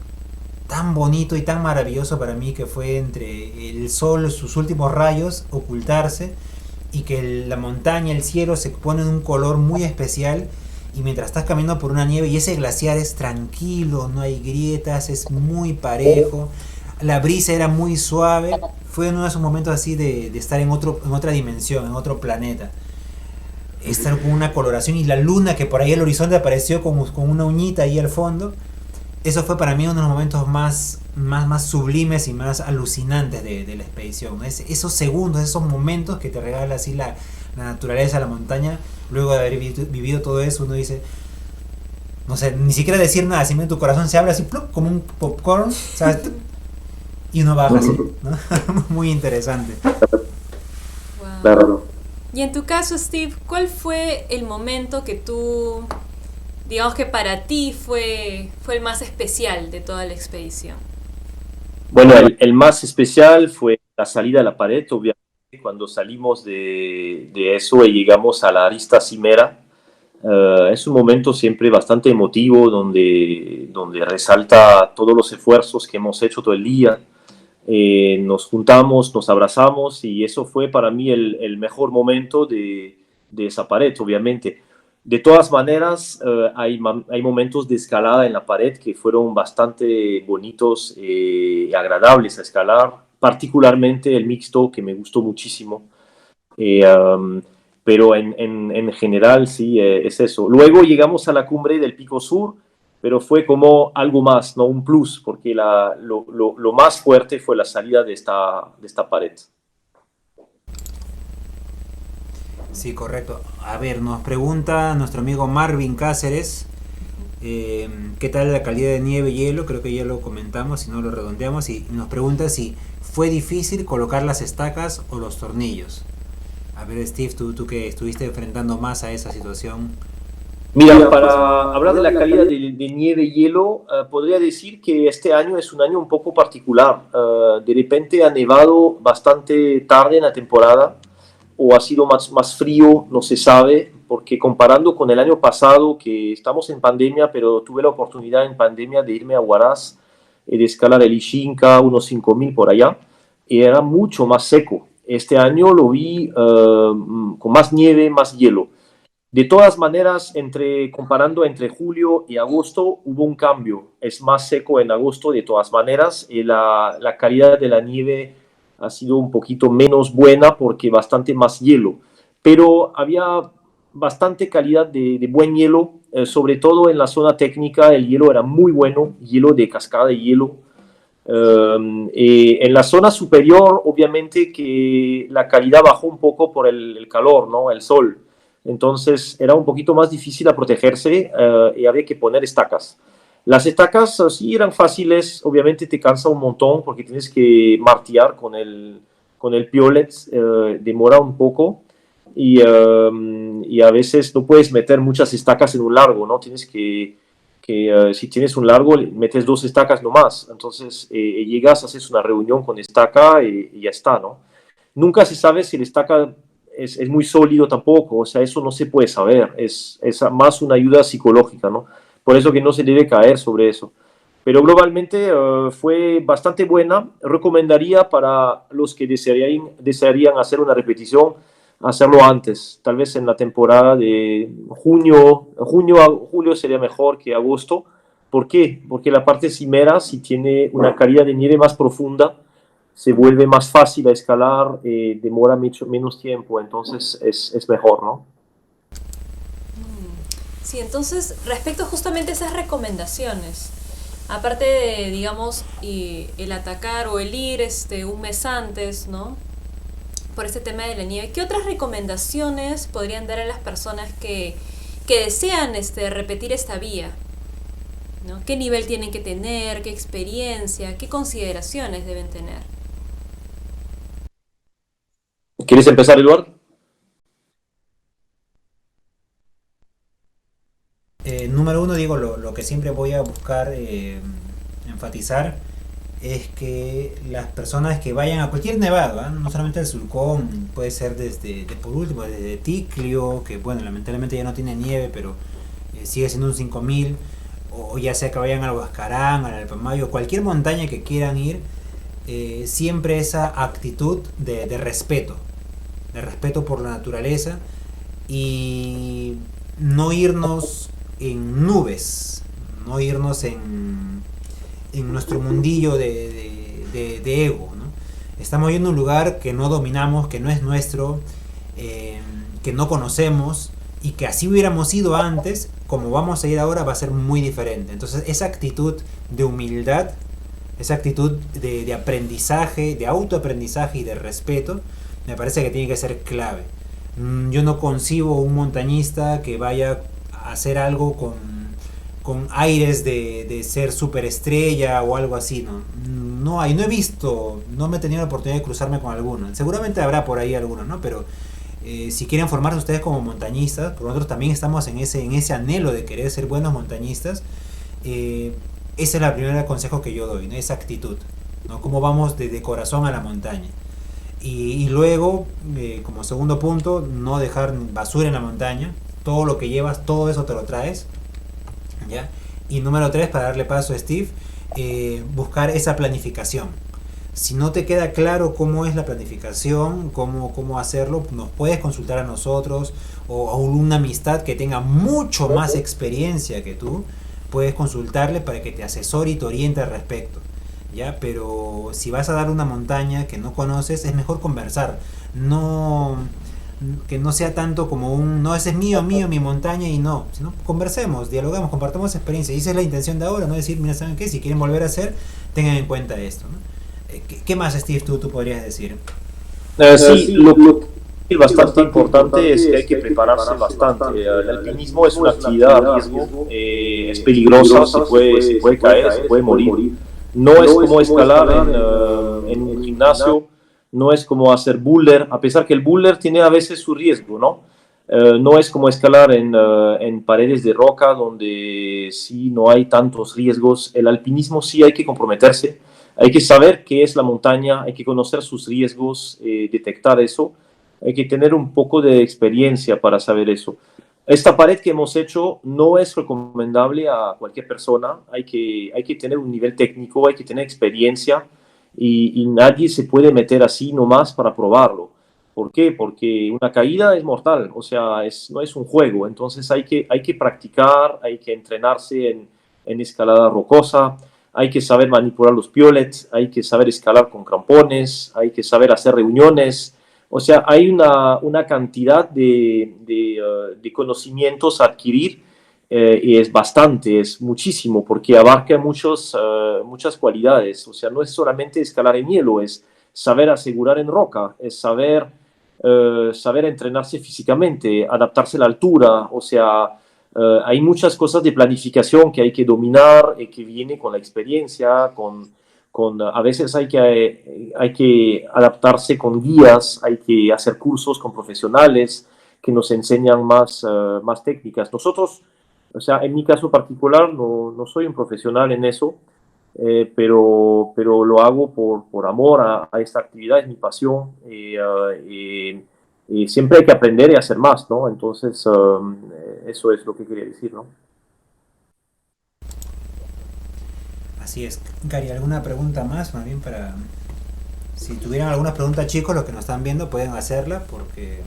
tan bonito y tan maravilloso para mí, que fue entre el sol, sus últimos rayos, ocultarse, y que la montaña, el cielo se pone en un color muy especial, y mientras estás caminando por una nieve y ese glaciar es tranquilo, no hay grietas, es muy parejo, la brisa era muy suave. Fue uno de esos momentos así de estar en otra dimensión, en otro planeta. Estar con una coloración y la luna que por ahí el horizonte apareció con una uñita ahí al fondo. Eso fue para mí uno de los momentos más sublimes y más alucinantes de la expedición, ¿no? Esos segundos, esos momentos que te regala así la naturaleza, la montaña. Luego de haber vivido todo eso, uno dice, no sé, ni siquiera decir nada, simplemente tu corazón se abre así, ¡plup!, como un popcorn, ¿sabes? Y uno baja así, ¿no? Muy interesante. Wow. Claro. Y en tu caso, Steve, ¿cuál fue el momento que tú, digamos que para ti fue el más especial de toda la expedición? Bueno, el más especial fue la salida a la pared, obviamente, cuando salimos de eso y llegamos a la arista cimera. Es un momento siempre bastante emotivo donde resalta todos los esfuerzos que hemos hecho todo el día. Nos juntamos, nos abrazamos y eso fue para mí el mejor momento de esa pared, obviamente. De todas maneras, hay momentos de escalada en la pared que fueron bastante bonitos y agradables a escalar, particularmente el mixto, que me gustó muchísimo. Pero en general sí, es eso. Luego llegamos a la cumbre del Pico Sur, pero fue como algo más, no un plus, porque lo más fuerte fue la salida de esta pared. Sí, correcto. A ver, nos pregunta nuestro amigo Marvin Cáceres, ¿qué tal la calidad de nieve y hielo? Creo que ya lo comentamos, si no lo redondeamos, y nos pregunta si fue difícil colocar las estacas o los tornillos. A ver, Steve, tú que estuviste enfrentando más a esa situación. Mira, para hablar de la calidad de nieve y hielo, podría decir que este año es un año un poco particular. De repente ha nevado bastante tarde en la temporada, o ha sido más frío, no se sabe, porque comparando con el año pasado, que estamos en pandemia, pero tuve la oportunidad en pandemia de irme a Huaraz y de escalar el Ixinca, unos 5.000 por allá, y era mucho más seco. Este año lo vi con más nieve, más hielo. De todas maneras, comparando entre julio y agosto, hubo un cambio. Es más seco en agosto de todas maneras y la calidad de la nieve ha sido un poquito menos buena porque bastante más hielo. Pero había bastante calidad de buen hielo, sobre todo en la zona técnica el hielo era muy bueno, hielo de cascada de hielo. En la zona superior, obviamente que la calidad bajó un poco por el calor, ¿no? El sol. Entonces era un poquito más difícil a protegerse y había que poner estacas. Las estacas sí eran fáciles, obviamente te cansa un montón porque tienes que martillar con el piolet, demora un poco y a veces no puedes meter muchas estacas en un largo, ¿no? Tienes que si tienes un largo, metes 2 estacas nomás. Entonces llegas, haces una reunión con estaca y ya está, ¿no? Nunca se sabe si el estaca es muy sólido tampoco, o sea, eso no se puede saber, es más una ayuda psicológica, ¿no? Por eso que no se debe caer sobre eso. Pero globalmente fue bastante buena. Recomendaría para los que desearían hacer una repetición, hacerlo antes, tal vez en la temporada de junio a julio sería mejor que agosto. ¿Por qué? Porque la parte cimera, si tiene una calidad de nieve más profunda, se vuelve más fácil a escalar, demora mucho menos tiempo, entonces es mejor, ¿no? Sí, entonces, respecto justamente a esas recomendaciones, aparte de, digamos, el atacar o el ir un mes antes, ¿no? Por este tema de la nieve, ¿qué otras recomendaciones podrían dar a las personas que desean repetir esta vía? ¿No? ¿Qué nivel tienen que tener? ¿Qué experiencia? ¿Qué consideraciones deben tener? ¿Quieres empezar, Eduardo? Número uno, digo, lo que siempre voy a buscar enfatizar es que las personas que vayan a cualquier nevado, ¿eh? No solamente el Sulcón, puede ser por último, desde Ticlio, que bueno, lamentablemente ya no tiene nieve, pero sigue siendo un 5000, o ya sea que vayan al Huascarán, al Alpamayo, cualquier montaña que quieran ir, siempre esa actitud de respeto por la naturaleza y no irnos en nubes, no irnos en nuestro mundillo de ego, ¿no? Estamos yendo a un lugar que no dominamos, que no es nuestro, que no conocemos y que así hubiéramos ido antes, como vamos a ir ahora va a ser muy diferente. Entonces esa actitud de humildad, esa actitud de aprendizaje, de autoaprendizaje y de respeto, me parece que tiene que ser clave. Yo no concibo un montañista que vaya a hacer algo con aires de ser superestrella o algo así, no he visto, no me he tenido la oportunidad de cruzarme con alguno. Seguramente habrá por ahí alguno, ¿no? Pero si quieren formarse ustedes como montañistas, porque nosotros también estamos en ese anhelo de querer ser buenos montañistas, ese es el primer consejo que yo doy, ¿no? Esa actitud, ¿no? Cómo vamos de corazón a la montaña. Y luego, como segundo punto, no dejar basura en la montaña. Todo lo que llevas, todo eso te lo traes, ¿ya? Y número 3, para darle paso a Steve, buscar esa planificación. Si no te queda claro cómo es la planificación, cómo hacerlo, nos puedes consultar a nosotros o a una amistad que tenga mucho más experiencia que tú. Puedes consultarle para que te asesore y te oriente al respecto, ¿ya? Pero si vas a dar una montaña que no conoces, es mejor conversar. Que no sea tanto como no, ese es mío, mi montaña, y no, sino conversemos, dialogamos, compartamos experiencia. Y esa es la intención de ahora, no decir, mira, ¿saben qué? Si quieren volver a hacer, tengan en cuenta esto, ¿no? ¿Qué más, Steve, tú podrías decir? Sí, lo que es bastante importante es que hay que prepararse bastante. El alpinismo es una actividad a riesgo, es peligrosa, se puede caer, se puede morir. No es como escalar en un gimnasio, no es como hacer boulder, a pesar que el boulder tiene a veces su riesgo, ¿no? No es como escalar en paredes de roca donde sí no hay tantos riesgos. El alpinismo sí hay que comprometerse, hay que saber qué es la montaña, hay que conocer sus riesgos, detectar eso, hay que tener un poco de experiencia para saber eso. Esta pared que hemos hecho no es recomendable a cualquier persona, hay que tener un nivel técnico, hay que tener experiencia y nadie se puede meter así nomás para probarlo, ¿Por qué? Porque una caída es mortal, o sea, no es un juego, entonces hay que practicar, hay que entrenarse en escalada rocosa, hay que saber manipular los piolets, hay que saber escalar con crampones, hay que saber hacer reuniones, o sea, hay una cantidad de conocimientos a adquirir y es bastante, es muchísimo, porque abarca muchas cualidades, o sea, no es solamente escalar en hielo, es saber asegurar en roca, es saber entrenarse físicamente, adaptarse a la altura, o sea, hay muchas cosas de planificación que hay que dominar y que viene con la experiencia, a veces hay que adaptarse con guías, hay que hacer cursos con profesionales que nos enseñan más técnicas. Nosotros, o sea, en mi caso particular, no soy un profesional en eso, pero lo hago por amor a esta actividad, es mi pasión. Y siempre hay que aprender y hacer más, ¿no? Entonces, eso es lo que quería decir, ¿no? Así es. Gary, ¿alguna pregunta más? Más bien para... Si tuvieran alguna pregunta, chicos, los que nos están viendo pueden hacerla, porque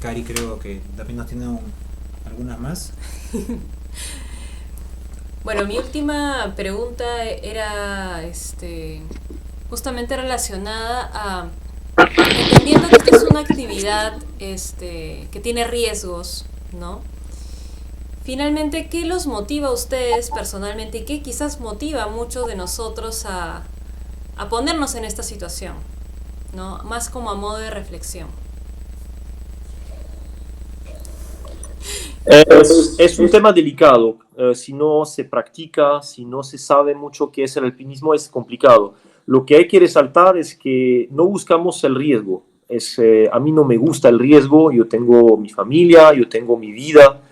Gary creo que también nos tiene algunas más. Bueno, mi última pregunta era justamente relacionada a, entendiendo que esta es una actividad que tiene riesgos, ¿no? Finalmente, ¿qué los motiva a ustedes personalmente y qué quizás motiva a muchos de nosotros a ponernos en esta situación, ¿no? Más como a modo de reflexión. Es un tema delicado. Si no se practica, si no se sabe mucho qué es el alpinismo, es complicado. Lo que hay que resaltar es que no buscamos el riesgo. A mí no me gusta el riesgo, yo tengo mi familia, yo tengo mi vida,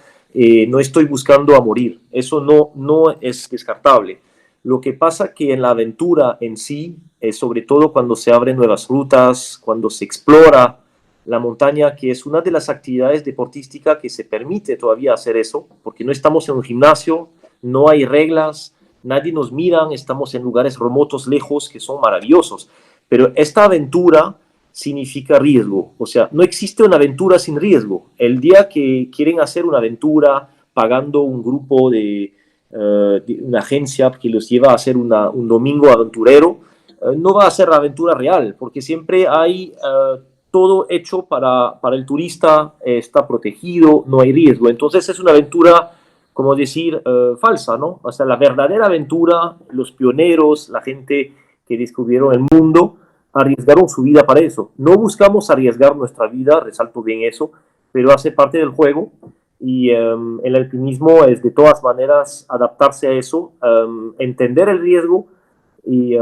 no estoy buscando a morir. Eso no es descartable. Lo que pasa que en la aventura en sí, sobre todo cuando se abren nuevas rutas, cuando se explora la montaña, que es una de las actividades deportísticas que se permite todavía hacer eso, porque no estamos en un gimnasio, no hay reglas, nadie nos mira, estamos en lugares remotos, lejos, que son maravillosos. Pero esta aventura significa riesgo, o sea, no existe una aventura sin riesgo. El día que quieren hacer una aventura pagando un grupo de una agencia que los lleva a hacer un domingo aventurero, no va a ser la aventura real, porque siempre hay todo hecho para el turista, está protegido, no hay riesgo. Entonces es una aventura, como decir, falsa, ¿no? O sea, la verdadera aventura, los pioneros, la gente que descubrieron el mundo, arriesgaron su vida para eso. No buscamos arriesgar nuestra vida, resalto bien eso, pero hace parte del juego. Y el alpinismo es de todas maneras adaptarse a eso, entender el riesgo y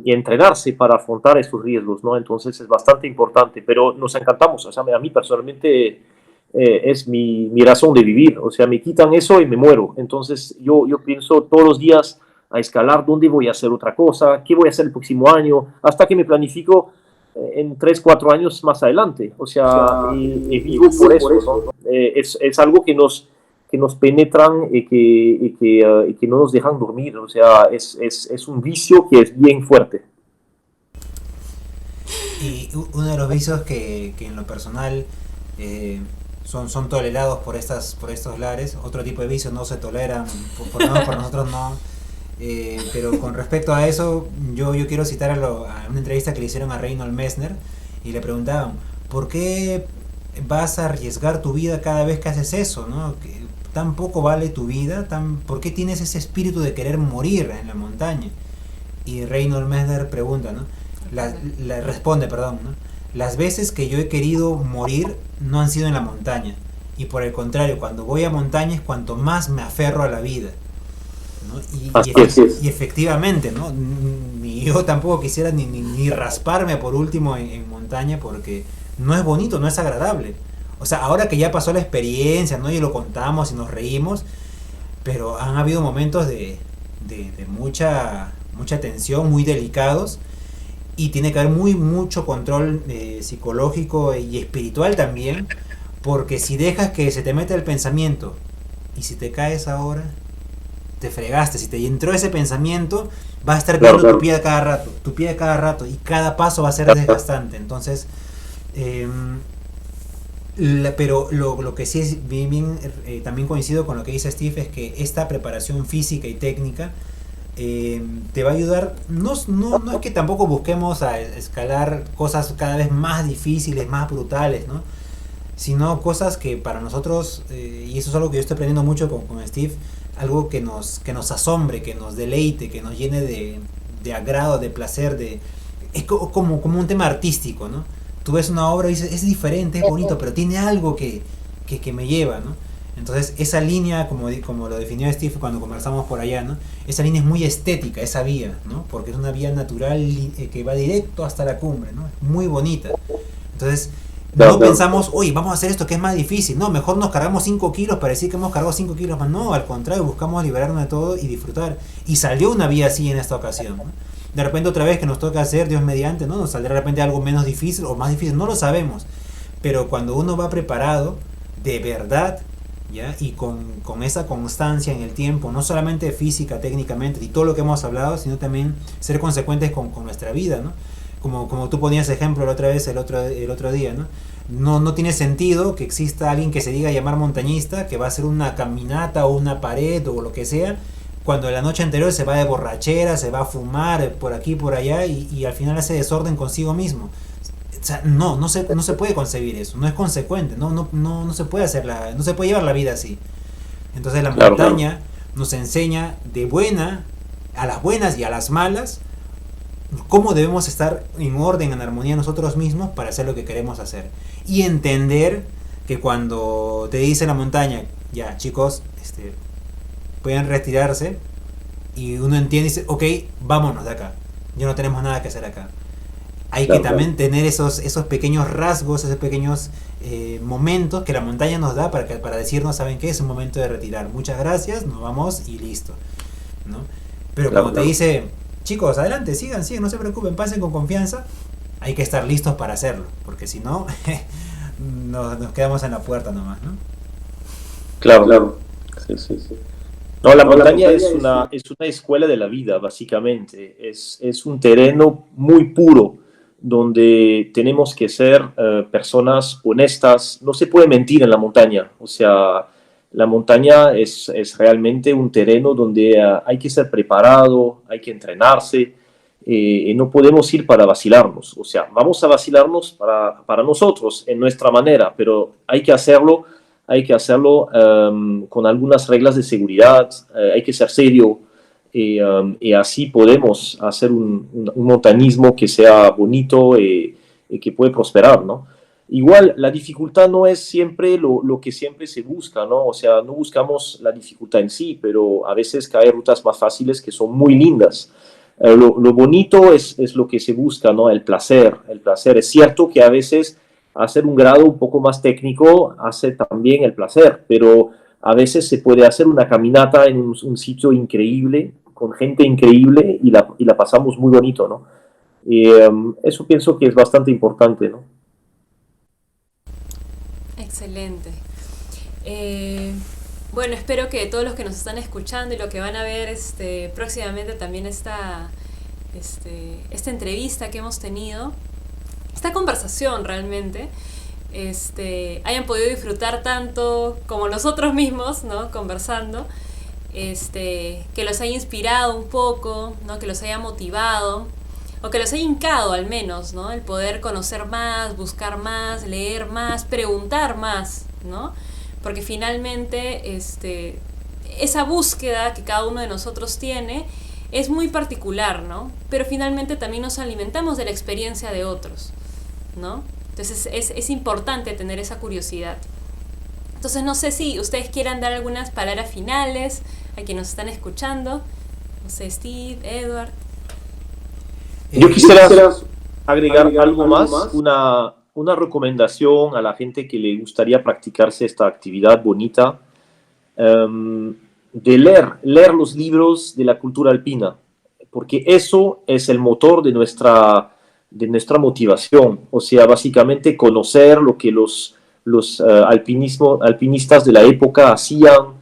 entrenarse para afrontar esos riesgos, ¿no? Entonces es bastante importante, pero nos encantamos. O sea, a mí personalmente es mi razón de vivir. O sea, me quitan eso y me muero. Entonces yo pienso todos los días a escalar dónde voy a hacer otra cosa, qué voy a hacer el próximo año, hasta que me planifico en 3, 4 años más adelante. O sea, y vivo por eso, ¿no? Es algo que nos penetran y que no nos dejan dormir. O sea, es un vicio que es bien fuerte. Y uno de los vicios que en lo personal son tolerados por estos lares, otro tipo de vicios no se toleran, por lo menos por nosotros no. Pero con respecto a eso, yo quiero citar a una entrevista que le hicieron a Reinhold Messner y le preguntaban, ¿por qué vas a arriesgar tu vida cada vez que haces eso, ¿no? Que tan poco vale tu vida, ¿por qué tienes ese espíritu de querer morir en la montaña? Y Reinhold Messner pregunta, ¿no? Responde, ¿no? Las veces que yo he querido morir no han sido en la montaña, y por el contrario, cuando voy a montaña es cuanto más me aferro a la vida, ¿no? Y efectivamente, ¿no? Ni yo tampoco quisiera ni rasparme por último en montaña, porque no es bonito, no es agradable. O sea, ahora que ya pasó la experiencia, ¿no? Y lo contamos y nos reímos, pero han habido momentos de mucha tensión, muy delicados, y tiene que haber mucho control psicológico y espiritual también, porque si dejas que se te mete el pensamiento y si te caes ahora, te fregaste. Si te entró ese pensamiento, vas a estar viendo tu pie a cada rato, y cada paso va a ser desgastante. Entonces Pero lo que sí es bien, también coincido con lo que dice Steve, es que esta preparación física y técnica te va a ayudar. No es que tampoco busquemos a escalar cosas cada vez más difíciles, más brutales, ¿no? Sino cosas que para nosotros, y eso es algo que yo estoy aprendiendo mucho con Steve, algo que nos asombre, que nos deleite, que nos llene de agrado, de placer, es como un tema artístico, ¿no? Tú ves una obra y dices, es diferente, es bonito, pero tiene algo que me lleva, ¿no? Entonces esa línea, como lo definió Steve cuando conversamos por allá, ¿no? Esa línea es muy estética, esa vía, ¿no? Porque es una vía natural que va directo hasta la cumbre, ¿no? Es muy bonita. Entonces no pensamos, oye, vamos a hacer esto que es más difícil, no, mejor nos cargamos 5 kilos para decir que hemos cargado 5 kilos más. No, al contrario, buscamos liberarnos de todo y disfrutar. Y salió una vía así en esta ocasión, ¿no? De repente otra vez que nos toca hacer, Dios mediante, ¿no? Nos saldrá de repente algo menos difícil o más difícil, no lo sabemos. Pero cuando uno va preparado, de verdad, ¿ya? Y con esa constancia en el tiempo, no solamente física, técnicamente, y todo lo que hemos hablado, sino también ser consecuentes con nuestra vida, ¿no? Como tú ponías ejemplo la otra vez, el otro día, ¿no? No tiene sentido que exista alguien que se diga llamar montañista, que va a hacer una caminata o una pared o lo que sea, cuando la noche anterior se va de borrachera, se va a fumar por aquí y por allá y al final hace desorden consigo mismo. O sea, no se puede concebir eso, no es consecuente, no se puede no se puede llevar la vida así. Entonces la montaña nos enseña a las buenas y a las malas, cómo debemos estar en orden, en armonía nosotros mismos para hacer lo que queremos hacer. Y entender que cuando te dice la montaña, ya chicos, pueden retirarse, y uno entiende y dice, ok, vámonos de acá, ya no tenemos nada que hacer acá. Hay que también tener esos pequeños rasgos, esos pequeños momentos que la montaña nos da para decirnos, ¿saben qué? Es un momento de retirar. Muchas gracias, nos vamos y listo, ¿no? Pero cuando te dice, chicos, adelante, sigan, no se preocupen, pasen con confianza, hay que estar listos para hacerlo, porque si no, nos quedamos en la puerta nomás, ¿no? Claro. Sí. No, la montaña es una escuela de la vida, básicamente. Es un terreno muy puro, donde tenemos que ser personas honestas. No se puede mentir en la montaña. O sea, la montaña es realmente un terreno donde hay que ser preparado, hay que entrenarse, y no podemos ir para vacilarnos. O sea, vamos a vacilarnos para nosotros, en nuestra manera, pero hay que hacerlo con algunas reglas de seguridad, hay que ser serio, y así podemos hacer un montañismo que sea bonito y que puede prosperar, ¿no? Igual, la dificultad no es siempre lo que siempre se busca, ¿no? O sea, no buscamos la dificultad en sí, pero a veces hay rutas más fáciles que son muy lindas. Lo bonito es lo que se busca, ¿no? El placer. Es cierto que a veces hacer un grado un poco más técnico hace también el placer, pero a veces se puede hacer una caminata en un sitio increíble, con gente increíble, y la pasamos muy bonito, ¿no? Y eso pienso que es bastante importante, ¿no? Excelente. Bueno, espero que todos los que nos están escuchando y los que van a ver próximamente también esta entrevista que hemos tenido, esta conversación realmente, hayan podido disfrutar tanto como nosotros mismos, ¿no? Conversando, que los haya inspirado un poco, ¿no? Que los haya motivado, o que los haya hincado al menos, ¿no? El poder conocer más, buscar más, leer más, preguntar más, ¿no? Porque finalmente esa búsqueda que cada uno de nosotros tiene es muy particular, ¿no? Pero finalmente también nos alimentamos de la experiencia de otros, ¿no? Entonces es importante tener esa curiosidad. Entonces no sé si ustedes quieran dar algunas palabras finales a quienes nos están escuchando. No sé, Steve, Edward. Yo quisiera agregar algo más, una recomendación a la gente que le gustaría practicarse esta actividad bonita, de leer los libros de la cultura alpina, porque eso es el motor de nuestra motivación. O sea, básicamente conocer lo que los alpinistas de la época hacían,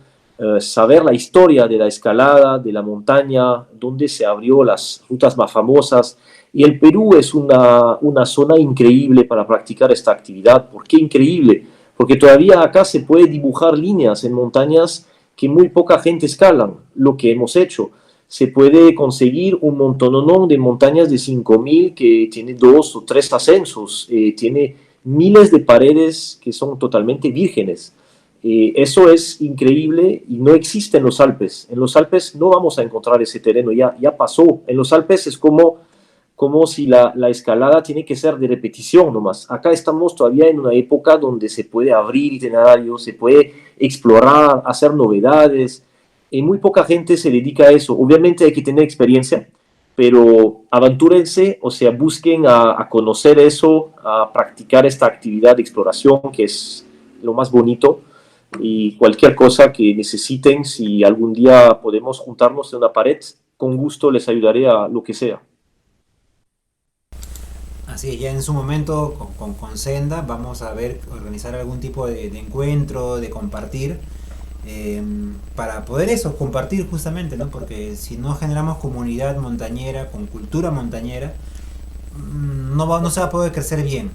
saber la historia de la escalada, de la montaña, donde se abrió las rutas más famosas. Y el Perú es una zona increíble para practicar esta actividad. ¿Por qué increíble? Porque todavía acá se puede dibujar líneas en montañas que muy poca gente escalan, lo que hemos hecho. Se puede conseguir un montón de montañas de 5.000 que tiene 2 o 3 ascensos, tiene miles de paredes que son totalmente vírgenes. Eso es increíble y no existe en los Alpes. En los Alpes no vamos a encontrar ese terreno, ya pasó. En los Alpes es como si la escalada tiene que ser de repetición nomás. Acá estamos todavía en una época donde se puede abrir itinerarios, se puede explorar, hacer novedades, y muy poca gente se dedica a eso. Obviamente hay que tener experiencia, pero aventúrense, o sea, busquen a conocer eso, a practicar esta actividad de exploración que es lo más bonito, y cualquier cosa que necesiten, si algún día podemos juntarnos en una pared, con gusto les ayudaré a lo que sea. Así es, ya en su momento con Senda vamos a ver, organizar algún tipo de encuentro, de compartir, para poder eso, compartir justamente, ¿no? Porque si no generamos comunidad montañera, con cultura montañera, no se va a poder crecer bien,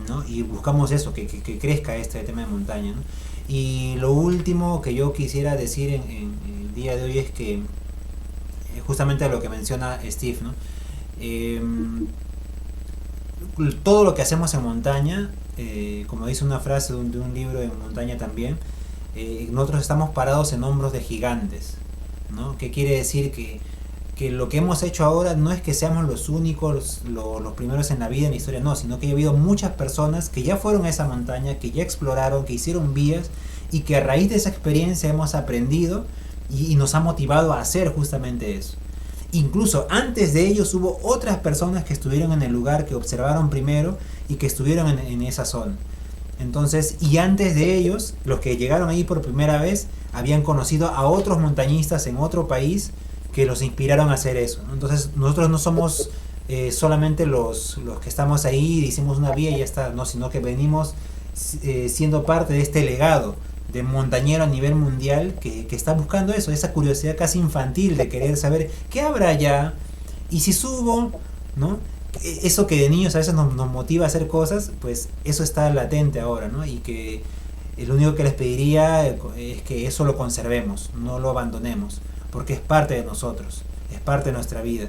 ¿no? Y buscamos eso, que crezca este tema de montaña, ¿no? Y lo último que yo quisiera decir en el día de hoy es que, justamente a lo que menciona Steve, ¿no? Todo lo que hacemos en montaña, como dice una frase de un libro en montaña también, nosotros estamos parados en hombros de gigantes, ¿no? Que quiere decir que lo que hemos hecho ahora no es que seamos los únicos, los primeros en la vida, en la historia, no, sino que ha habido muchas personas que ya fueron a esa montaña, que ya exploraron, que hicieron vías, y que a raíz de esa experiencia hemos aprendido y nos ha motivado a hacer justamente eso. Incluso antes de ellos hubo otras personas que estuvieron en el lugar, que observaron primero y que estuvieron en esa zona. Entonces, y antes de ellos, los que llegaron ahí por primera vez, habían conocido a otros montañistas en otro país que los inspiraron a hacer eso, ¿no? Entonces, nosotros no somos solamente los que estamos ahí, hicimos una vía y ya está, no, sino que venimos siendo parte de este legado de montañero a nivel mundial que está buscando eso, esa curiosidad casi infantil de querer saber qué habrá allá y si subo, ¿no? Eso que de niños a veces nos motiva a hacer cosas, pues eso está latente ahora, ¿no? Y que lo único que les pediría es que eso lo conservemos, no lo abandonemos, porque es parte de nosotros, es parte de nuestra vida.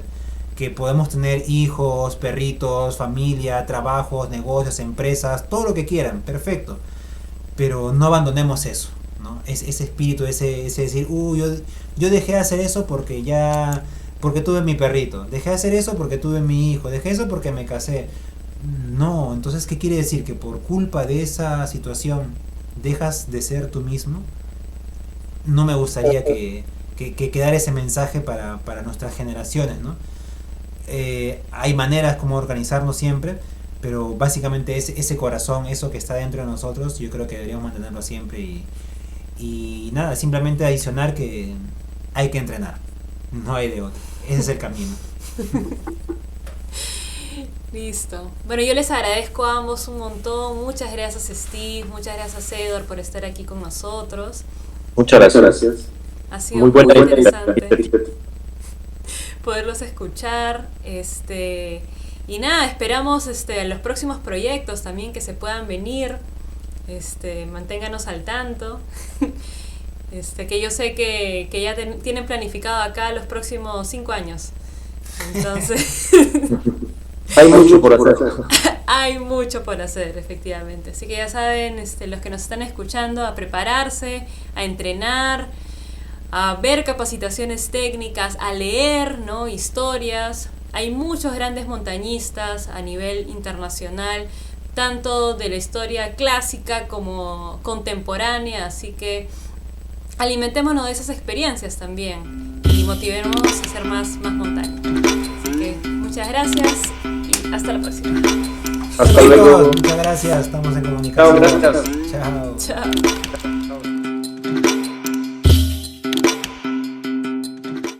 Que podemos tener hijos, perritos, familia, trabajos, negocios, empresas, todo lo que quieran, perfecto. Pero no abandonemos eso, ¿no? Ese espíritu, ese decir, yo dejé de hacer eso porque tuve mi perrito, dejé de hacer eso porque tuve mi hijo, dejé eso porque me casé. No, entonces, ¿qué quiere decir? Que por culpa de esa situación dejas de ser tú mismo. No me gustaría que quedara ese mensaje para nuestras generaciones, ¿no? Hay maneras como organizarnos siempre, pero básicamente ese corazón, eso que está dentro de nosotros, yo creo que deberíamos mantenerlo siempre y nada, simplemente adicionar que hay que entrenar, no hay de otro, ese es el camino. Listo. Bueno, yo les agradezco a ambos un montón, muchas gracias Steve, muchas gracias Edward por estar aquí con nosotros. Muchas gracias. Ha sido muy buena interesante poderlos escuchar, y nada, esperamos los próximos proyectos también que se puedan venir, manténganos al tanto, que yo sé que ya tienen planificado acá los próximos 5 años, entonces hay mucho por hacer. hay mucho por hacer, efectivamente, así que ya saben, los que nos están escuchando, a prepararse, a entrenar, a ver capacitaciones técnicas, a leer, ¿no? Historias. Hay muchos grandes montañistas a nivel internacional, tanto de la historia clásica como contemporánea, así que alimentémonos de esas experiencias también y motivémonos a hacer más montaña. Así que muchas gracias y hasta la próxima. Hasta luego. Muchas gracias, estamos en comunicación. Chao, gracias. Chao. Chao. Chao.